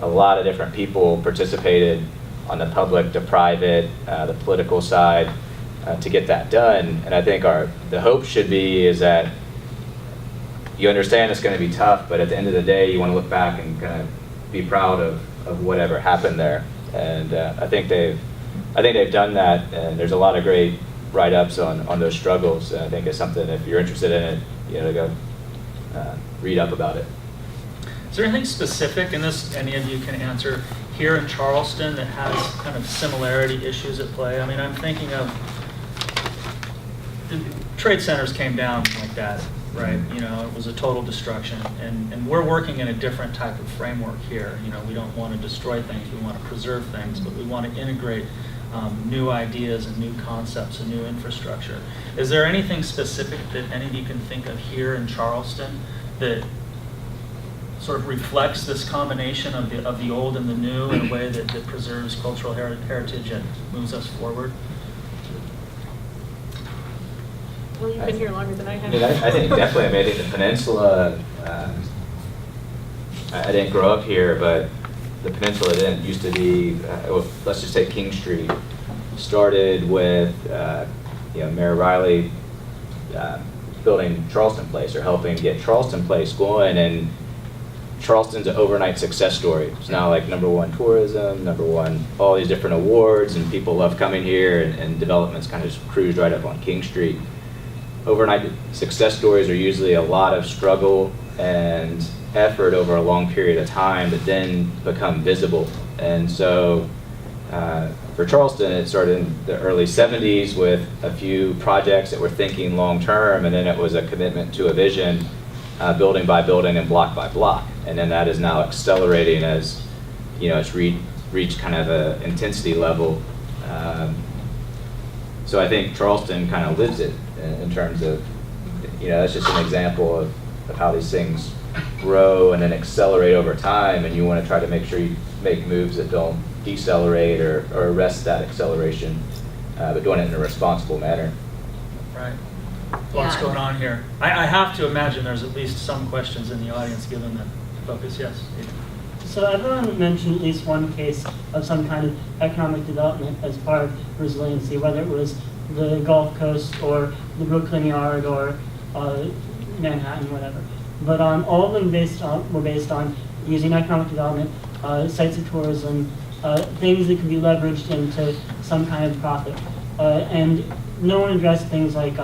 A lot of different people participated on the public to private, the political side, to get that done. And I think the hope should be is that you understand it's going to be tough, but at the end of the day, you want to look back and kind of be proud of whatever happened there. And I think they've done that, and there's a lot of great write-ups on those struggles. And I think it's something, if you're interested in it, you know, to go read up about it. Is there anything specific, and this any of you can answer, here in Charleston that has kind of similarity issues at play? I mean, I'm thinking of the trade centers came down like that, right? You know, it was a total destruction, and we're working in a different type of framework here. You know, we don't want to destroy things, we want to preserve things, but we want to integrate new ideas and new concepts and new infrastructure. Is there anything specific that any of you can think of here in Charleston that sort of reflects this combination of the old and the new in a way that preserves cultural heritage and moves us forward? Well, you've been here longer than I have. I mean, I think definitely. I mean, I think the peninsula. I didn't grow up here, but the peninsula didn't used to be. Well, let's just take King Street. Started with you know, Mayor Riley building Charleston Place or helping get Charleston Place going, and Charleston's an overnight success story. It's now like #1 tourism, #1 all these different awards, and people love coming here, and development's kind of just cruised right up on King Street. Overnight success stories are usually a lot of struggle and effort over a long period of time that then become visible. And so for Charleston, it started in the early 70s with a few projects that were thinking long-term, and then it was a commitment to a vision, building by building and block by block. And then that is now accelerating as, it's reached kind of an intensity level. So I think Charleston kind of lives it in terms of, that's just an example of how these things grow and then accelerate over time, and you want to try to make sure you make moves that don't decelerate or arrest that acceleration, but doing it in a responsible manner. Right. What's going on here? I have to imagine there's at least some questions in the audience given the focus. Yes. So everyone mentioned at least one case of some kind of economic development as part of resiliency, whether it was the Gulf Coast or the Brooklyn Yard or Manhattan, whatever. But all of them were based on using economic development, sites of tourism, things that could be leveraged into some kind of profit. And no one addressed things like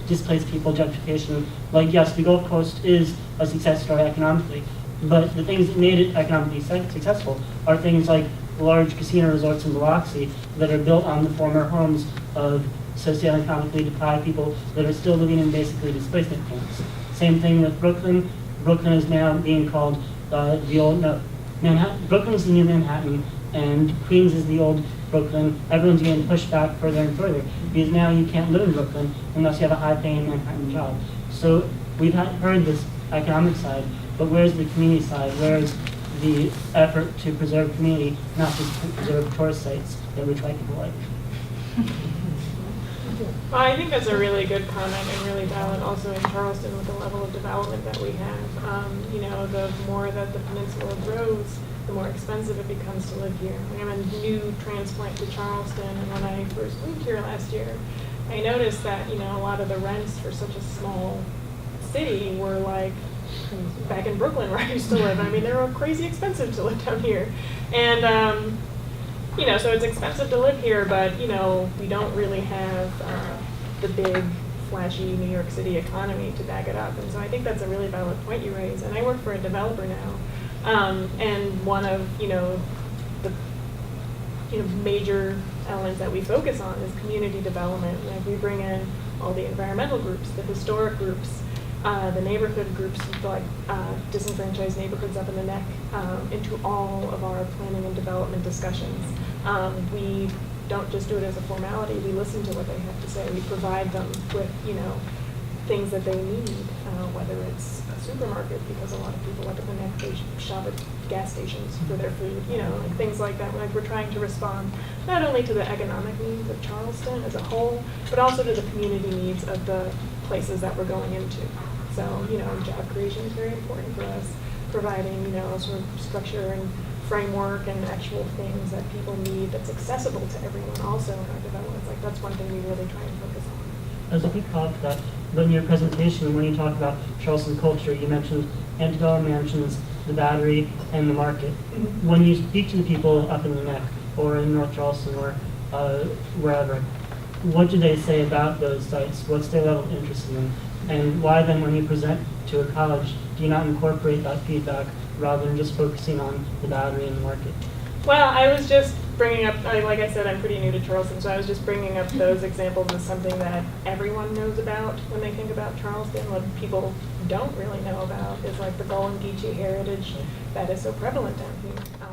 displaced people, gentrification. Like, yes, the Gulf Coast is a success story economically, but the things that made it economically successful are things like large casino resorts in Biloxi that are built on the former homes of socioeconomically deprived people that are still living in basically displacement camps. Same thing with Brooklyn. Brooklyn is now being called Manhattan. Brooklyn is the new Manhattan, and Queens is the old Brooklyn. Everyone's getting pushed back further and further because now you can't live in Brooklyn unless you have a high-paying Manhattan job. So we've heard this economic side, but where's the community side? Where's the effort to preserve community, not just preserve tourist sites that rich white people like? Well, I think that's a really good comment and really valid also in Charleston with the level of development that we have. The more that the peninsula grows, the more expensive it becomes to live here. I'm a new transplant to Charleston, and when I first moved here last year, I noticed that, a lot of the rents for such a small city were like back in Brooklyn where I used to live. I mean, they were crazy expensive to live down here. And, so it's expensive to live here, but, we don't really have the big, flashy New York City economy to back it up. And so I think that's a really valid point you raise. And I work for a developer now. And one of, the major elements that we focus on is community development. Like we bring in all the environmental groups, the historic groups, the neighborhood groups, like disenfranchised neighborhoods up in the neck, into all of our planning and development discussions. We don't just do it as a formality. We listen to what they have to say. We provide them with, things that they need, whether it's a supermarket, because a lot of people up at the neck, they shop at gas stations for their food, like things like that. Like we're trying to respond not only to the economic needs of Charleston as a whole, but also to the community needs of the places that we're going into. So, job creation is very important for us, providing, sort of structure and framework and actual things that people need that's accessible to everyone also in our developments. Like that's one thing we really try and focus on. As a quick follow-up to that, but in your presentation, when you talk about Charleston culture, you mentioned Antebellum Mansions, the Battery, and the Market. Mm-hmm. When you speak to the people up in the neck, or in North Charleston, or wherever, what do they say about those sites? What's their level of interest in them? And why then, when you present to a college, do you not incorporate that feedback rather than just focusing on the Battery and the Market? Well, I was just bringing up, like I said, I'm pretty new to Charleston, so I was just bringing up those examples as something that everyone knows about when they think about Charleston. What people don't really know about is like the Gullah and Geechee heritage that is so prevalent down here.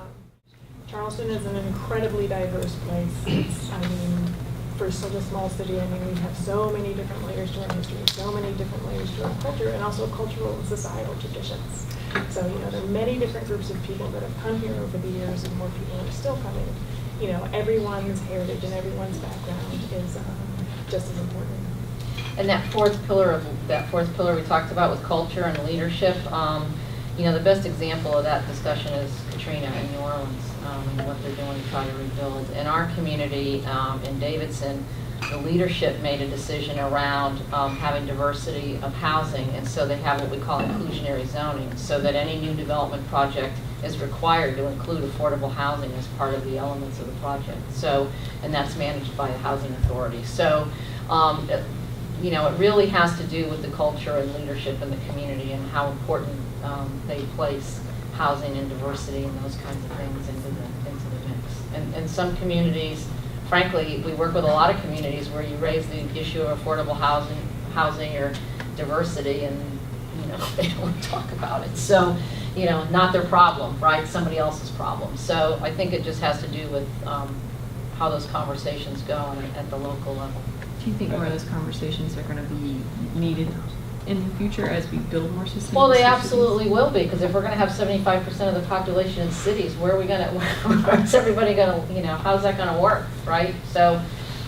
Charleston is an incredibly diverse place. It's, for such a small city, we have so many different layers to our history, so many different layers to our culture, and also cultural and societal traditions. So, there are many different groups of people that have come here over the years, and more people are still coming. Everyone's heritage and everyone's background is just as important. And that fourth pillar we talked about with culture and leadership, the best example of that discussion is Katrina in New Orleans, and what they're doing to try to rebuild. In our community in Davidson, the leadership made a decision around having diversity of housing, and so they have what we call inclusionary zoning, so that any new development project is required to include affordable housing as part of the elements of the project. So, and that's managed by the housing authority. So, it really has to do with the culture and leadership in the community and how important they place housing and diversity and those kinds of things into into the mix. And some communities, frankly, we work with a lot of communities where you raise the issue of affordable housing or diversity, and they don't want to talk about it. So, not their problem, right? Somebody else's problem. So I think it just has to do with how those conversations go at the local level. Do you think more of those conversations are going to be needed in the future as we build more sustainable Well, they cities? absolutely will be, because if we're going to have 75% of the population in cities, where are we going to, where's everybody going to, how's that going to work, right? So,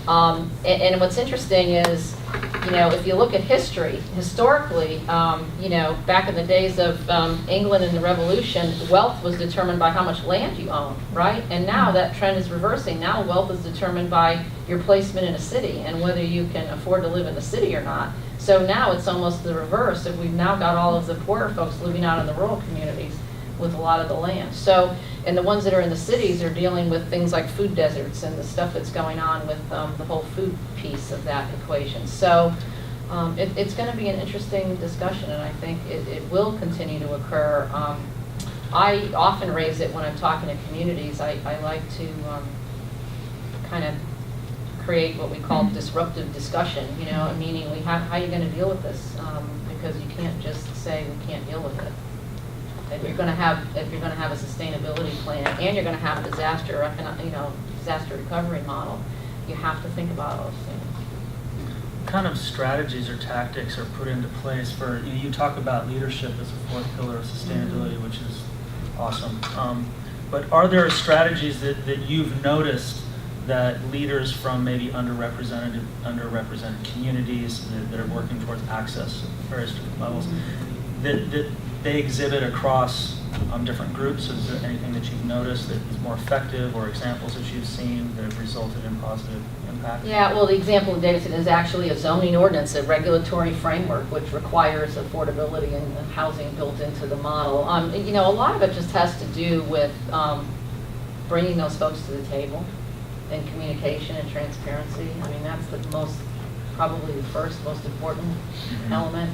and what's interesting is, if you look at history, historically, back in the days of England and the Revolution, wealth was determined by how much land you own, right? And now that trend is reversing. Now wealth is determined by your placement in a city and whether you can afford to live in the city or not. So now it's almost the reverse, that we've now got all of the poorer folks living out in the rural communities with a lot of the land. So, and the ones that are in the cities are dealing with things like food deserts and the stuff that's going on with the whole food piece of that equation. So it's going to be an interesting discussion, and I think it will continue to occur. I often raise it when I'm talking to communities. I like to kind of create what we call disruptive discussion, meaning how are you going to deal with this? Because you can't just say we can't deal with it. If you're going to have a sustainability plan and you're going to have a disaster recovery model, you have to think about all those things. What kind of strategies or tactics are put into place for, you talk about leadership as a fourth pillar of sustainability, which is awesome. But are there strategies that you've noticed that leaders from maybe underrepresented communities that are working towards access at various different levels, that they exhibit across different groups? Is there anything that you've noticed that is more effective, or examples that you've seen that have resulted in positive impact? Yeah, well, the example of Davidson is actually a zoning ordinance, a regulatory framework, which requires affordability and housing built into the model. A lot of it just has to do with bringing those folks to the table, and communication and transparency. I mean, that's probably the first most important element.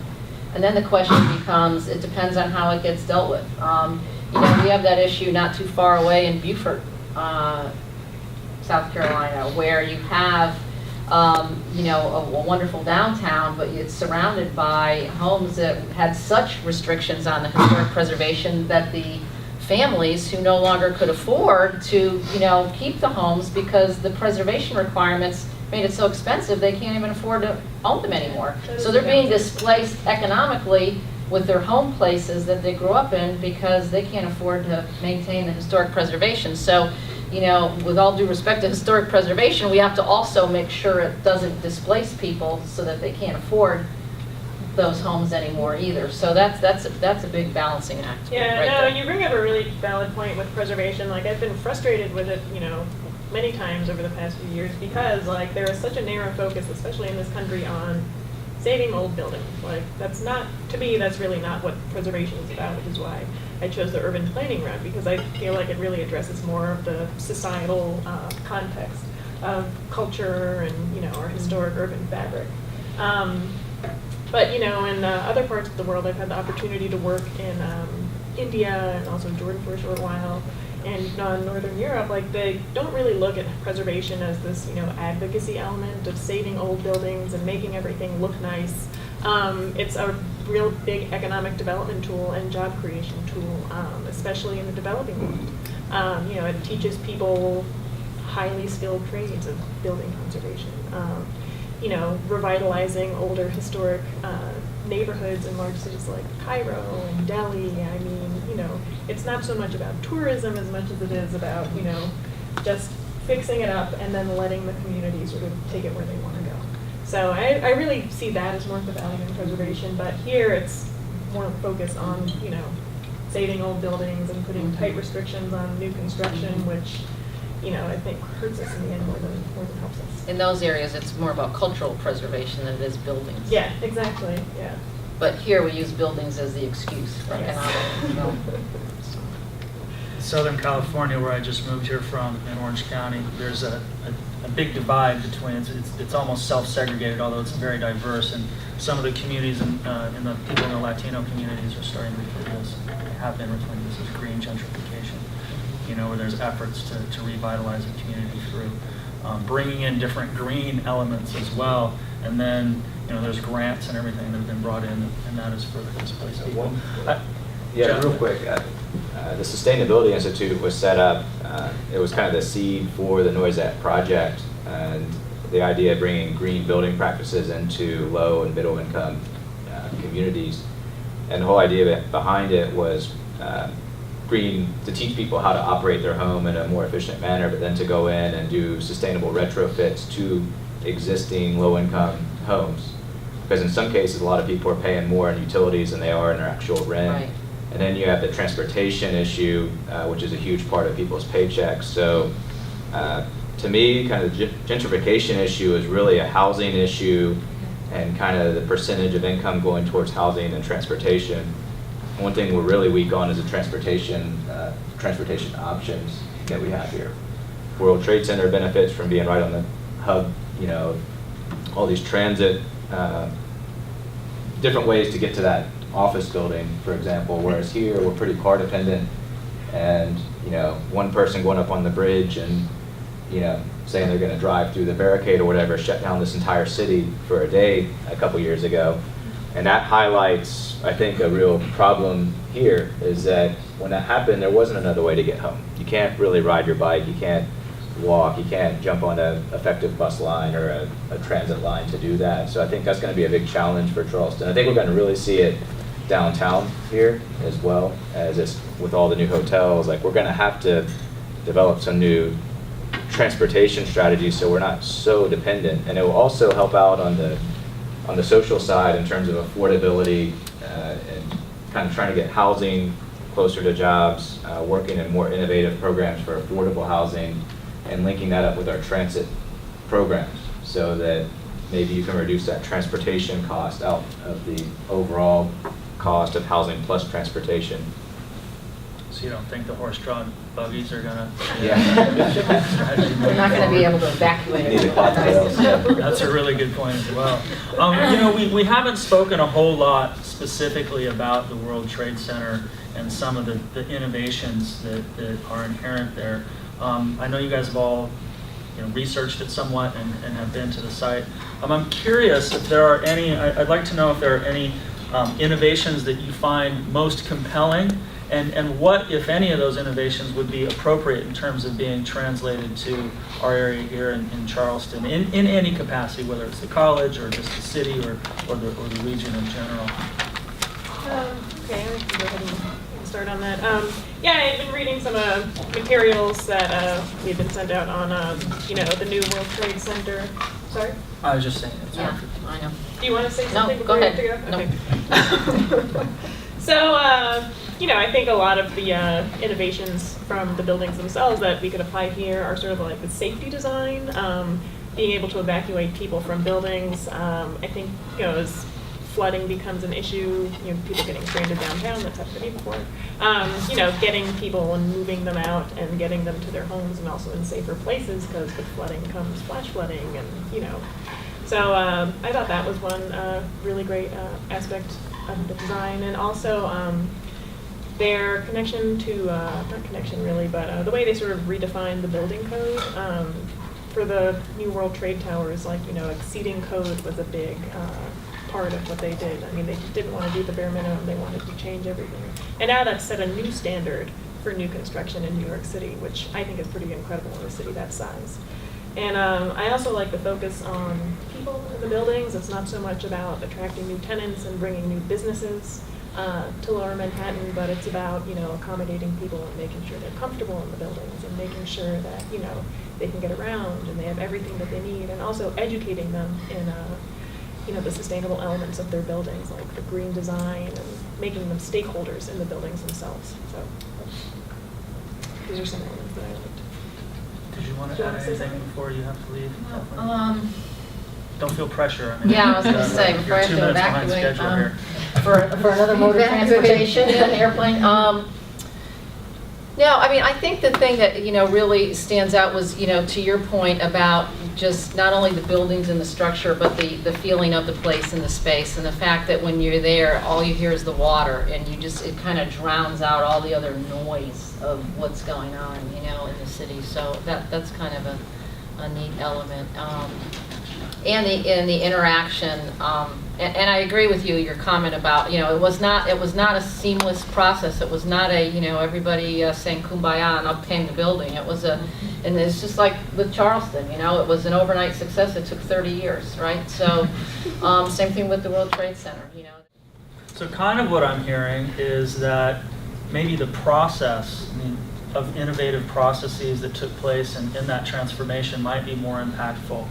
And then the question becomes, it depends on how it gets dealt with. We have that issue not too far away in Beaufort, South Carolina, where you have, a wonderful downtown, but it's surrounded by homes that had such restrictions on the historic preservation that the families who no longer could afford to, keep the homes because the preservation requirements made it so expensive they can't even afford to own them anymore. So they're being displaced economically with their home places that they grew up in because they can't afford to maintain the historic preservation. So, with all due respect to historic preservation, we have to also make sure it doesn't displace people so that they can't afford those homes anymore either. So that's a big balancing act. Yeah, right no, there. you bring up a really valid point with preservation. Like, I've been frustrated with it, many times over the past few years because there is such a narrow focus, especially in this country, on saving old buildings. That's really not what preservation is about, which is why I chose the urban planning route, because I feel like it really addresses more of the societal context of culture and, our historic urban fabric. But, in other parts of the world, I've had the opportunity to work in India and also Jordan for a short while. And in Northern Europe, they don't really look at preservation as this, advocacy element of saving old buildings and making everything look nice. It's a real big economic development tool and job creation tool, especially in the developing world. It teaches people highly skilled trades of building conservation. Revitalizing older historic neighborhoods in large cities like Cairo and Delhi. I mean, it's not so much about tourism as much as it is about, just fixing it up and then letting the community sort of take it where they want to go. So I really see that as more of the value in preservation, but here it's more focused on, saving old buildings and putting tight restrictions on new construction, which, I think hurts us in the end more than helps us. In those areas, it's more about cultural preservation than it is buildings. Yeah, exactly, yeah. But here we use buildings as the excuse for economic development. Southern California, where I just moved here from, in Orange County, there's a big divide between, it's almost self-segregated, although it's very diverse, and some of the communities and the people in the Latino communities are starting to refer to this, have been referring to this as green gentrification. where there's efforts to revitalize the community through bringing in different green elements as well. And then, there's grants and everything that have been brought in, and that is for the displaced people. Yeah, Jeff? real quick, the Sustainability Institute was set up, it was kind of the seed for the Noisette project, and the idea of bringing green building practices into low and middle income communities. And the whole idea behind it was green, to teach people how to operate their home in a more efficient manner, but then to go in and do sustainable retrofits to existing low income homes. Because in some cases, a lot of people are paying more in utilities than they are in their actual rent. Right. And then you have the transportation issue, which is a huge part of people's paychecks. So to me, kind of the gentrification issue is really a housing issue and kind of the percentage of income going towards housing and transportation. One thing we're really weak on is the transportation options that we have here. World Trade Center benefits from being right on the hub, all these transit, different ways to get to that office building, for example, whereas here we're pretty car dependent, and one person going up on the bridge and saying they're going to drive through the barricade or whatever shut down this entire city for a day a couple years ago. And that highlights, I think, a real problem here is that when that happened, there wasn't another way to get home. You can't really ride your bike, you can't walk, you can't jump on an effective bus line or a transit line to do that. So I think that's going to be a big challenge for Charleston. I think we're going to really see it downtown here as well as this, with all the new hotels. Like, we're going to have to develop some new transportation strategies so we're not so dependent. And it will also help out on the social side in terms of affordability and kind of trying to get housing closer to jobs, working in more innovative programs for affordable housing, and linking that up with our transit programs so that maybe you can reduce that transportation cost out of the overall cost of housing plus transportation. So you don't think the horse-drawn buggies are gonna? Yeah. We're not going to be able to evacuate Need a it. cocktail. That's a really good point as well. We haven't spoken a whole lot specifically about the World Trade Center and some of the innovations that are inherent there. I know you guys have all researched it somewhat and have been to the site. I'm curious if there are any, I'd like to know if there are any innovations that you find most compelling, and what, if any, of those innovations would be appropriate in terms of being translated to our area here in Charleston, in any capacity, whether it's the college or just the city or the region in general. Okay, I can go ahead and start on that. Yeah, I've been reading some materials that we've been sent out on, the new World Trade Center. Sorry? I was just saying. Yeah, I know. Do you want to say No, something go before ahead. you have to No. go? Okay. So, I think a lot of the innovations from the buildings themselves that we could apply here are sort of like the safety design, being able to evacuate people from buildings. I think, as flooding becomes an issue, people getting stranded downtown, that's happened to me before. Getting people and moving them out and getting them to their homes and also in safer places, because with flooding comes flash flooding and, So I thought that was one really great aspect of the design. And also their connection to, not connection really, but the way they sort of redefined the building code. For the New World Trade Towers, exceeding code was a big part of what they did. I mean, they didn't want to do the bare minimum, they wanted to change everything. And now that's set a new standard for new construction in New York City, which I think is pretty incredible in a city that size. And I also like the focus on people in the buildings. It's not so much about attracting new tenants and bringing new businesses to Lower Manhattan, but it's about, accommodating people and making sure they're comfortable in the buildings and making sure that, they can get around and they have everything that they need, and also educating them in the sustainable elements of their buildings, like the green design, and making them stakeholders in the buildings themselves. So these are some elements that I liked. Did you want Do to you add wanna say anything something? before you have to leave? Kathleen? Don't feel pressure. Yeah, I was going to say, before I have you're 2 to minutes behind evacuate, schedule here. for another mode of transportation, an airplane. No, I mean, I think the thing that, really stands out was, to your point about just not only the buildings and the structure, but the feeling of the place and the space, and the fact that when you're there, all you hear is the water, and it kind of drowns out all the other noise of what's going on, in the city. So that's kind of a neat element. And the interaction, and I agree with you, your comment about, it was not a seamless process. It was not everybody saying kumbaya and up came the building. And it's just like with Charleston, it was an overnight success. It took 30 years, right? So same thing with the World Trade Center, So kind of what I'm hearing is that maybe the process of innovative processes that took place in that transformation might be more impactful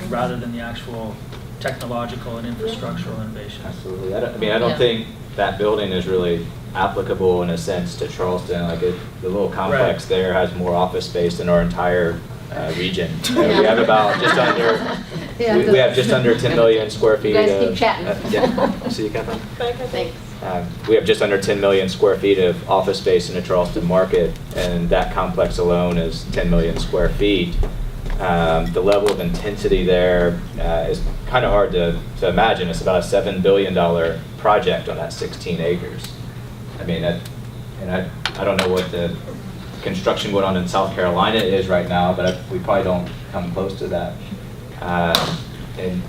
rather than the actual technological and infrastructural innovation. Absolutely. I don't think that building is really applicable in a sense to Charleston. Like the little complex there has more office space than our entire region. We have about just under. We have just under 10 million square feet. You guys keep chatting. Yeah. See you, Kathleen? Thanks. We have just under 10 million square feet of office space in the Charleston market, and that complex alone is 10 million square feet. The level of intensity there is kind of hard to imagine. It's about a $7 billion project on that 16 acres. I don't know what the construction going on in South Carolina is right now, but we probably don't come close to that. And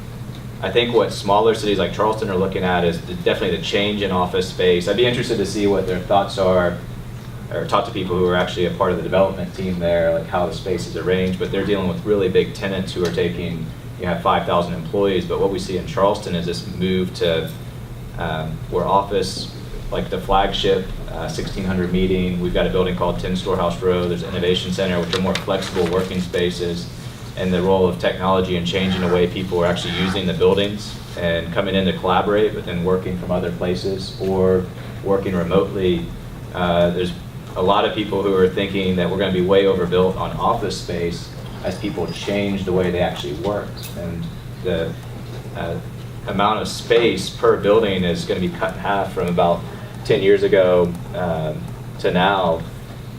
I think what smaller cities like Charleston are looking at is definitely the change in office space. I'd be interested to see what their thoughts are, or talk to people who are actually a part of the development team there, like how the space is arranged. But they're dealing with really big tenants who are taking, have 5,000 employees. But what we see in Charleston is this move to where office, like the flagship 1600 meeting, we've got a building called 10 Storehouse Row, there's an innovation center, which are more flexible working spaces, and the role of technology and changing the way people are actually using the buildings and coming in to collaborate, but then working from other places or working remotely. There's a lot of people who are thinking that we're going to be way overbuilt on office space as people change the way they actually work. And the amount of space per building is going to be cut in half from about 10 years ago to now,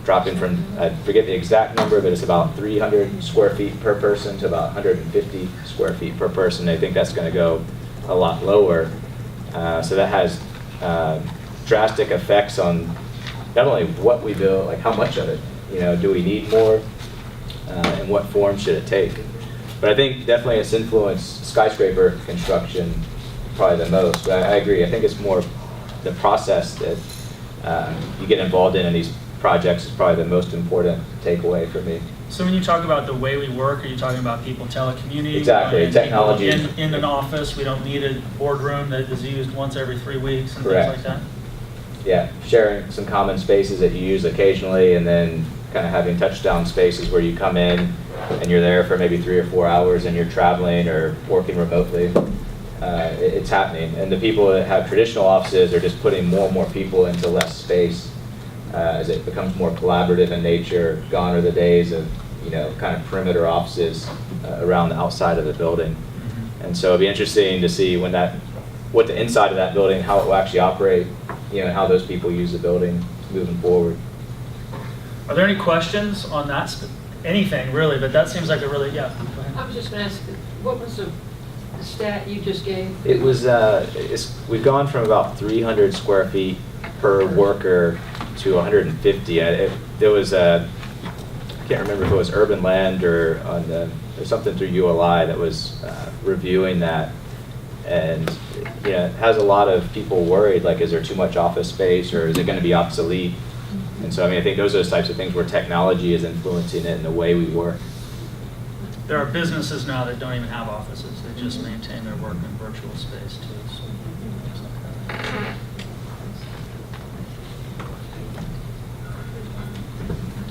dropping from, I forget the exact number, but it's about 300 square feet per person to about 150 square feet per person. They think that's going to go a lot lower. So that has drastic effects on not only what we build, like how much of it, do we need more, and what form should it take? But I think definitely it's influenced skyscraper construction probably the most. But I agree, I think it's more the process that you get involved in these projects is probably the most important takeaway for me. So when you talk about the way we work, are you talking about people telecommuting? Exactly, technology. In an office, we don't need a boardroom that is used once every 3 weeks and Correct. things like that? Yeah, sharing some common spaces that you use occasionally, and then kind of having touchdown spaces where you come in and you're there for maybe 3 or 4 hours and you're traveling or working remotely. It's happening. And the people that have traditional offices are just putting more and more people into less space as it becomes more collaborative in nature. Gone are the days of, kind of perimeter offices around the outside of the building. And so it'd be interesting to see what the inside of that building, how it will actually operate, and how those people use the building moving forward. Are there any questions on that? Anything really, but that seems like a really, yeah. Go ahead. I was just going to ask, what was the stat you just gave? It was, we've gone from about 300 square feet per worker to 150. There was I can't remember if it was Urban Land or there's something through ULI that was reviewing that. And it has a lot of people worried, like, is there too much office space or is it going to be obsolete? And so, I think those are those types of things where technology is influencing it and the way we work. There are businesses now that don't even have offices. They just maintain their work in virtual space too. So, things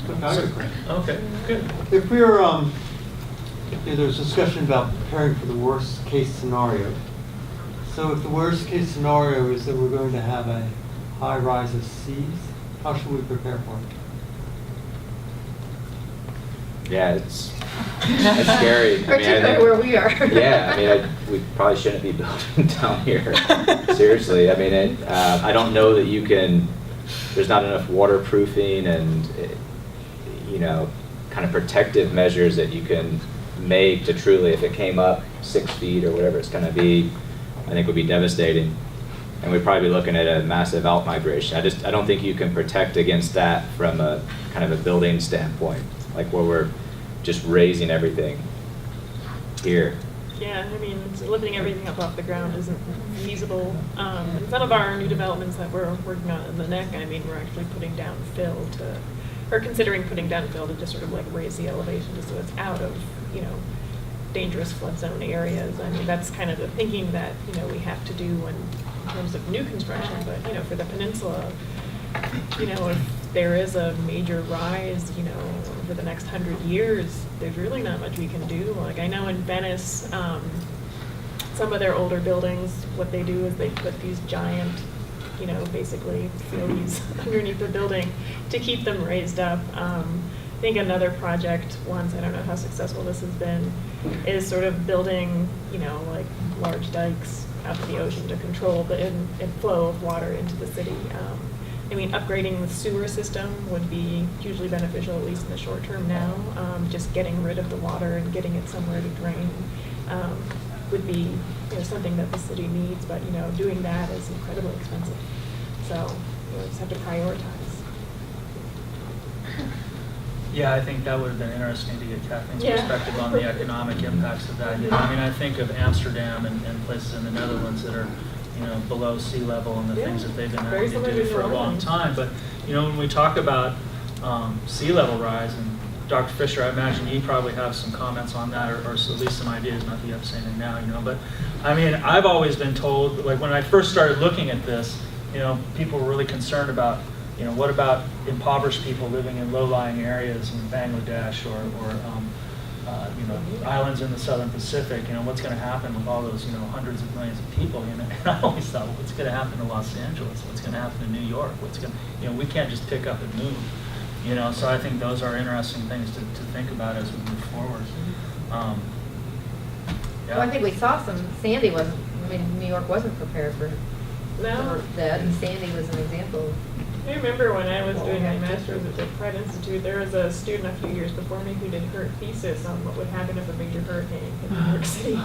like that. Okay, good. If we were, there's discussion about preparing for the worst case scenario. So if the worst case scenario is that we're going to have a high rise of seas, how should we prepare for it? Yeah, it's scary. Particularly where we are. Yeah, we probably shouldn't be building down here. Seriously, I don't know that there's not enough waterproofing and, kind of protective measures that you can made to truly, if it came up 6 feet or whatever it's going to be, I think would be devastating. And we'd probably be looking at a massive out-migration. I don't think you can protect against that from a kind of a building standpoint, like where we're just raising everything here. Yeah, I mean, lifting everything up off the ground isn't feasible. And some of our new developments that we're working on in the neck, I mean, we're actually putting down fill or considering putting down fill to just sort of like raise the elevation just so it's out of, dangerous flood zone areas. I mean, that's kind of the thinking that, we have to do in terms of new construction, but, for the peninsula, if there is a major rise, over the next 100 years, there's really not much we can do. Like I know in Venice, some of their older buildings, what they do is they put these giant, basically fields underneath the building to keep them raised up. I think another project once, I don't know how successful this has been, is sort of building, like large dikes out to the ocean to control the inflow of water into the city. I mean, upgrading the sewer system would be hugely beneficial, at least in the short term now. Just getting rid of the water and getting it somewhere to drain would be something that the city needs, but doing that is incredibly expensive. So we just have to prioritize. Yeah, I think that would have been interesting to get Kathleen's perspective on the economic impacts of that. I think of Amsterdam and places in the Netherlands that are below sea level and the things that they've been having to do for a long time. But, when we talk about sea level rise, and Dr. Fisher, I imagine you probably have some comments on that, or at least some ideas, not that you have to say anything now, but I mean, I've always been told, like when I first started looking at this, people were really concerned about, what about impoverished people living in low-lying areas in Bangladesh or islands in the Southern Pacific, what's going to happen with all those, hundreds of millions of people, And I always thought, well, what's going to happen to Los Angeles? What's going to happen to New York? We can't just pick up and move, So I think those are interesting things to think about as we move forward. Well, I think we saw Sandy New York wasn't prepared for that, and Sandy was an example. I remember when I was doing my master's at the Pratt Institute, there was a student a few years before me who did her thesis on what would happen if a major hurricane hit New York City.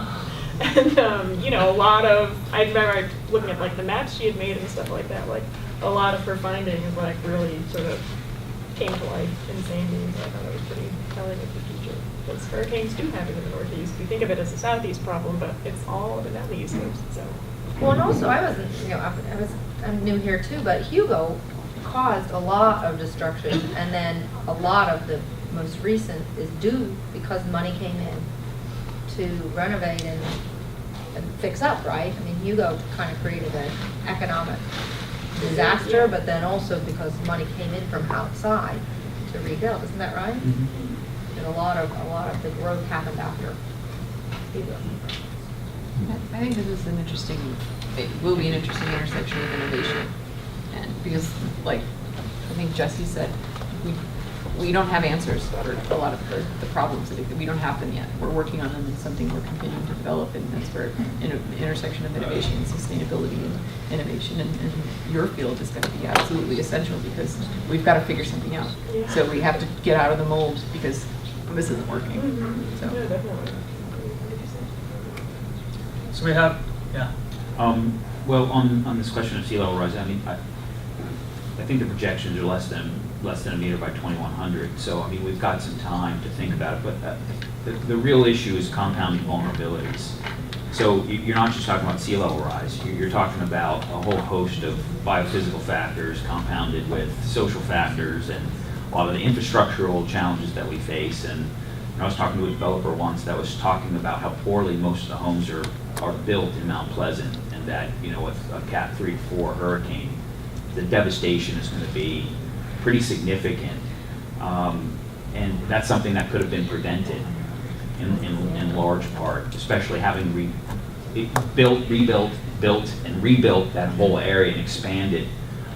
And, I remember looking at like the maps she had made and stuff like that, like a lot of her findings like really sort of came to life in Sandy. So I thought it was pretty telling of the future. Because hurricanes do happen in the Northeast. We think of it as a Southeast problem, but it's all up and down the East Coast. So. Well, and also I'm new here too, but Hugo caused a lot of destruction, and then a lot of the most recent is due because money came in to renovate and fix up, right? I mean, Hugo kind of created an economic disaster, but then also because money came in from outside to rebuild. Isn't that right? Mm-hmm. And a lot of the growth happened after Hugo. I think this is it will be an interesting intersection of innovation. And because, like, I think Jesse said, we don't have answers for a lot of the problems. We don't have them yet. We're working on them, and something we're continuing to develop, and that's where the intersection of innovation and sustainability and innovation and your field is going to be absolutely essential, because we've got to figure something out. Yeah. So we have to get out of the mold because this isn't working. Mm-hmm. So. Yeah, definitely. So we have, well, on this question of sea level rise, I mean, I think the projections are less than a meter by 2100. So I mean, we've got some time to think about it. But the real issue is compounding vulnerabilities. So you're not just talking about sea level rise. You're talking about a whole host of biophysical factors compounded with social factors and a lot of the infrastructural challenges that we face. And I was talking to a developer once that was talking about how poorly most of the homes are built in Mount Pleasant, and that with a Cat 3 to 4 hurricane, the devastation is going to be pretty significant, and that's something that could have been prevented in large part, especially having built and rebuilt that whole area and expanded.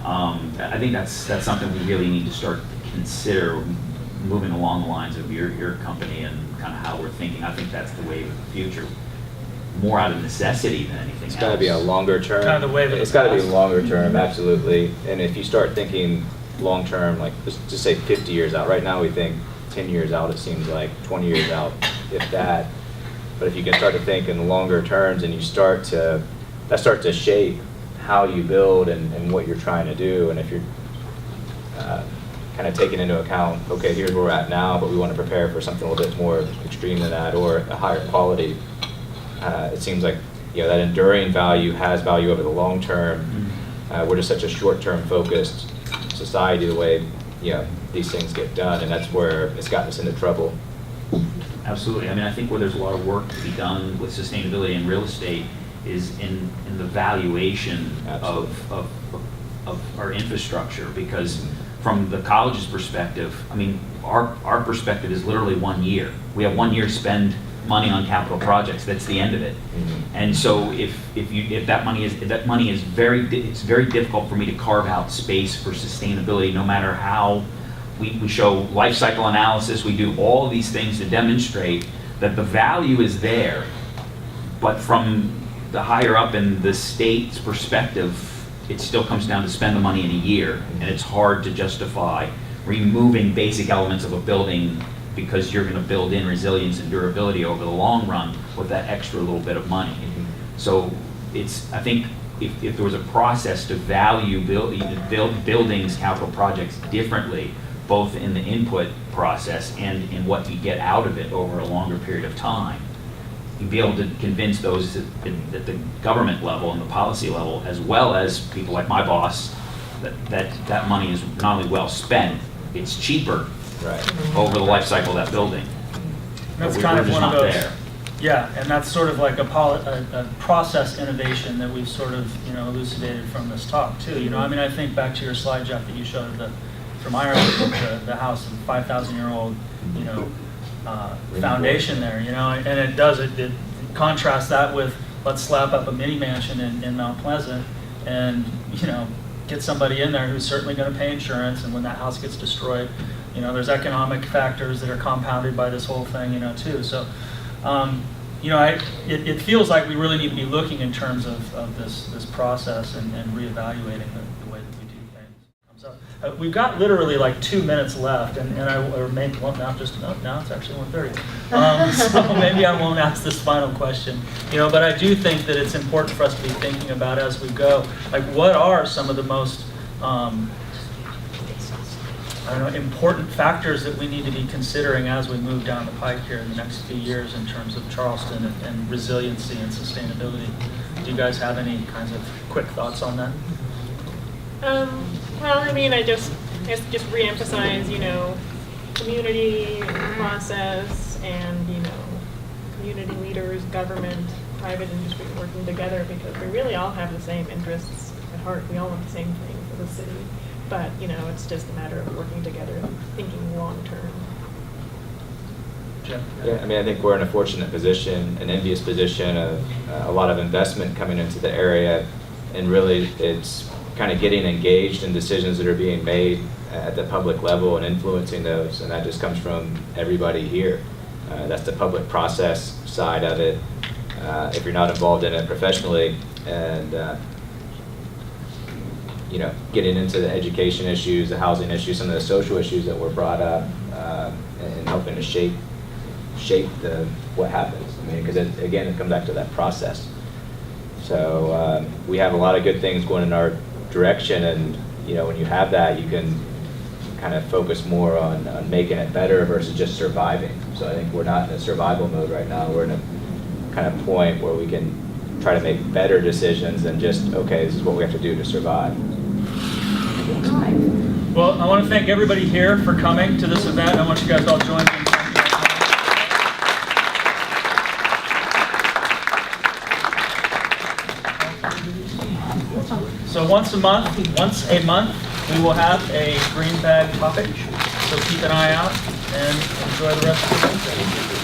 I think that's something we really need to start to consider moving along the lines of your company and kind of how we're thinking. I think that's the wave of the future, more out of necessity than anything else. It's got to be a longer term. Kind of the wave of the It's got to be past. longer term, absolutely. And if you start thinking long term, like just say 50 years out. Right now we think 10 years out. It seems like 20 years out. if that. But if you can start to think in longer terms and that starts to shape how you build and what you're trying to do. And if you're kind of taking into account, okay, here's where we're at now, but we want to prepare for something a little bit more extreme than that or a higher quality, it seems like that enduring value has value over the long term. We're just such a short-term focused society the way these things get done, and that's where it's gotten us into trouble. Absolutely. I mean, I think where there's a lot of work to be done with sustainability in real estate is in the valuation of our infrastructure, because from the college's perspective, I mean, our perspective is literally 1 year. We have 1 year to spend money on capital projects. That's the end of it. And so if that money is it's very difficult for me to carve out space for sustainability, no matter how we show life cycle analysis, we do all of these things to demonstrate that the value is there, but from the higher up in the state's perspective, it still comes down to spend the money in a year, and it's hard to justify removing basic elements of a building because you're going to build in resilience and durability over the long run with that extra little bit of money. So I think if there was a process to value buildings, capital projects differently, both in the input process and in what you get out of it over a longer period of time, you'd be able to convince those at the government level and the policy level, as well as people like my boss, that money is not only well spent, it's cheaper over the life cycle of that building. That's But kind we're of just one of not those. there. Yeah, and that's sort of like a process innovation that we've sort of elucidated from this talk too. I mean, I think back to your slide, Jeff, that you showed from Ireland, the house, 5,000-year-old, foundation there, and it contrasts that with let's slap up a mini mansion in Mount Pleasant and get somebody in there who's certainly going to pay insurance, and when that house gets destroyed, there's economic factors that are compounded by this whole thing, too. So it feels like we really need to be looking in terms of this process and reevaluating the way that we do things. So we've got literally like 2 minutes left, now it's actually 1:30. So maybe I won't ask this final question, but I do think that it's important for us to be thinking about as we go, like what are some of the most important factors that we need to be considering as we move down the pike here in the next few years in terms of Charleston and resiliency and sustainability. Do you guys have any kinds of quick thoughts on that? Well, I mean, I just reemphasize, community process and, community leaders, government, private industry working together, because we really all have the same interests at heart. We all want the same thing for the city. But, it's just a matter of working together and thinking long term. Yeah, I mean, I think we're in a fortunate position, an envious position of a lot of investment coming into the area, and really it's kind of getting engaged in decisions that are being made at the public level and influencing those, and that just comes from everybody here. That's the public process side of it. If you're not involved in it professionally, and getting into the education issues, the housing issues, some of the social issues that were brought up, and helping to shape what happens. I mean, because it comes back to that process. So we have a lot of good things going in our direction, and when you have that, you can kind of focus more on making it better versus just surviving. So I think we're not in a survival mode right now. We're in a kind of point where we can try to make better decisions than just, okay, this is what we have to do to survive. Well, I want to thank everybody here for coming to this event. I want you guys all to join me. So once a month, we will have a Greenbag topic. So keep an eye out and enjoy the rest of the day.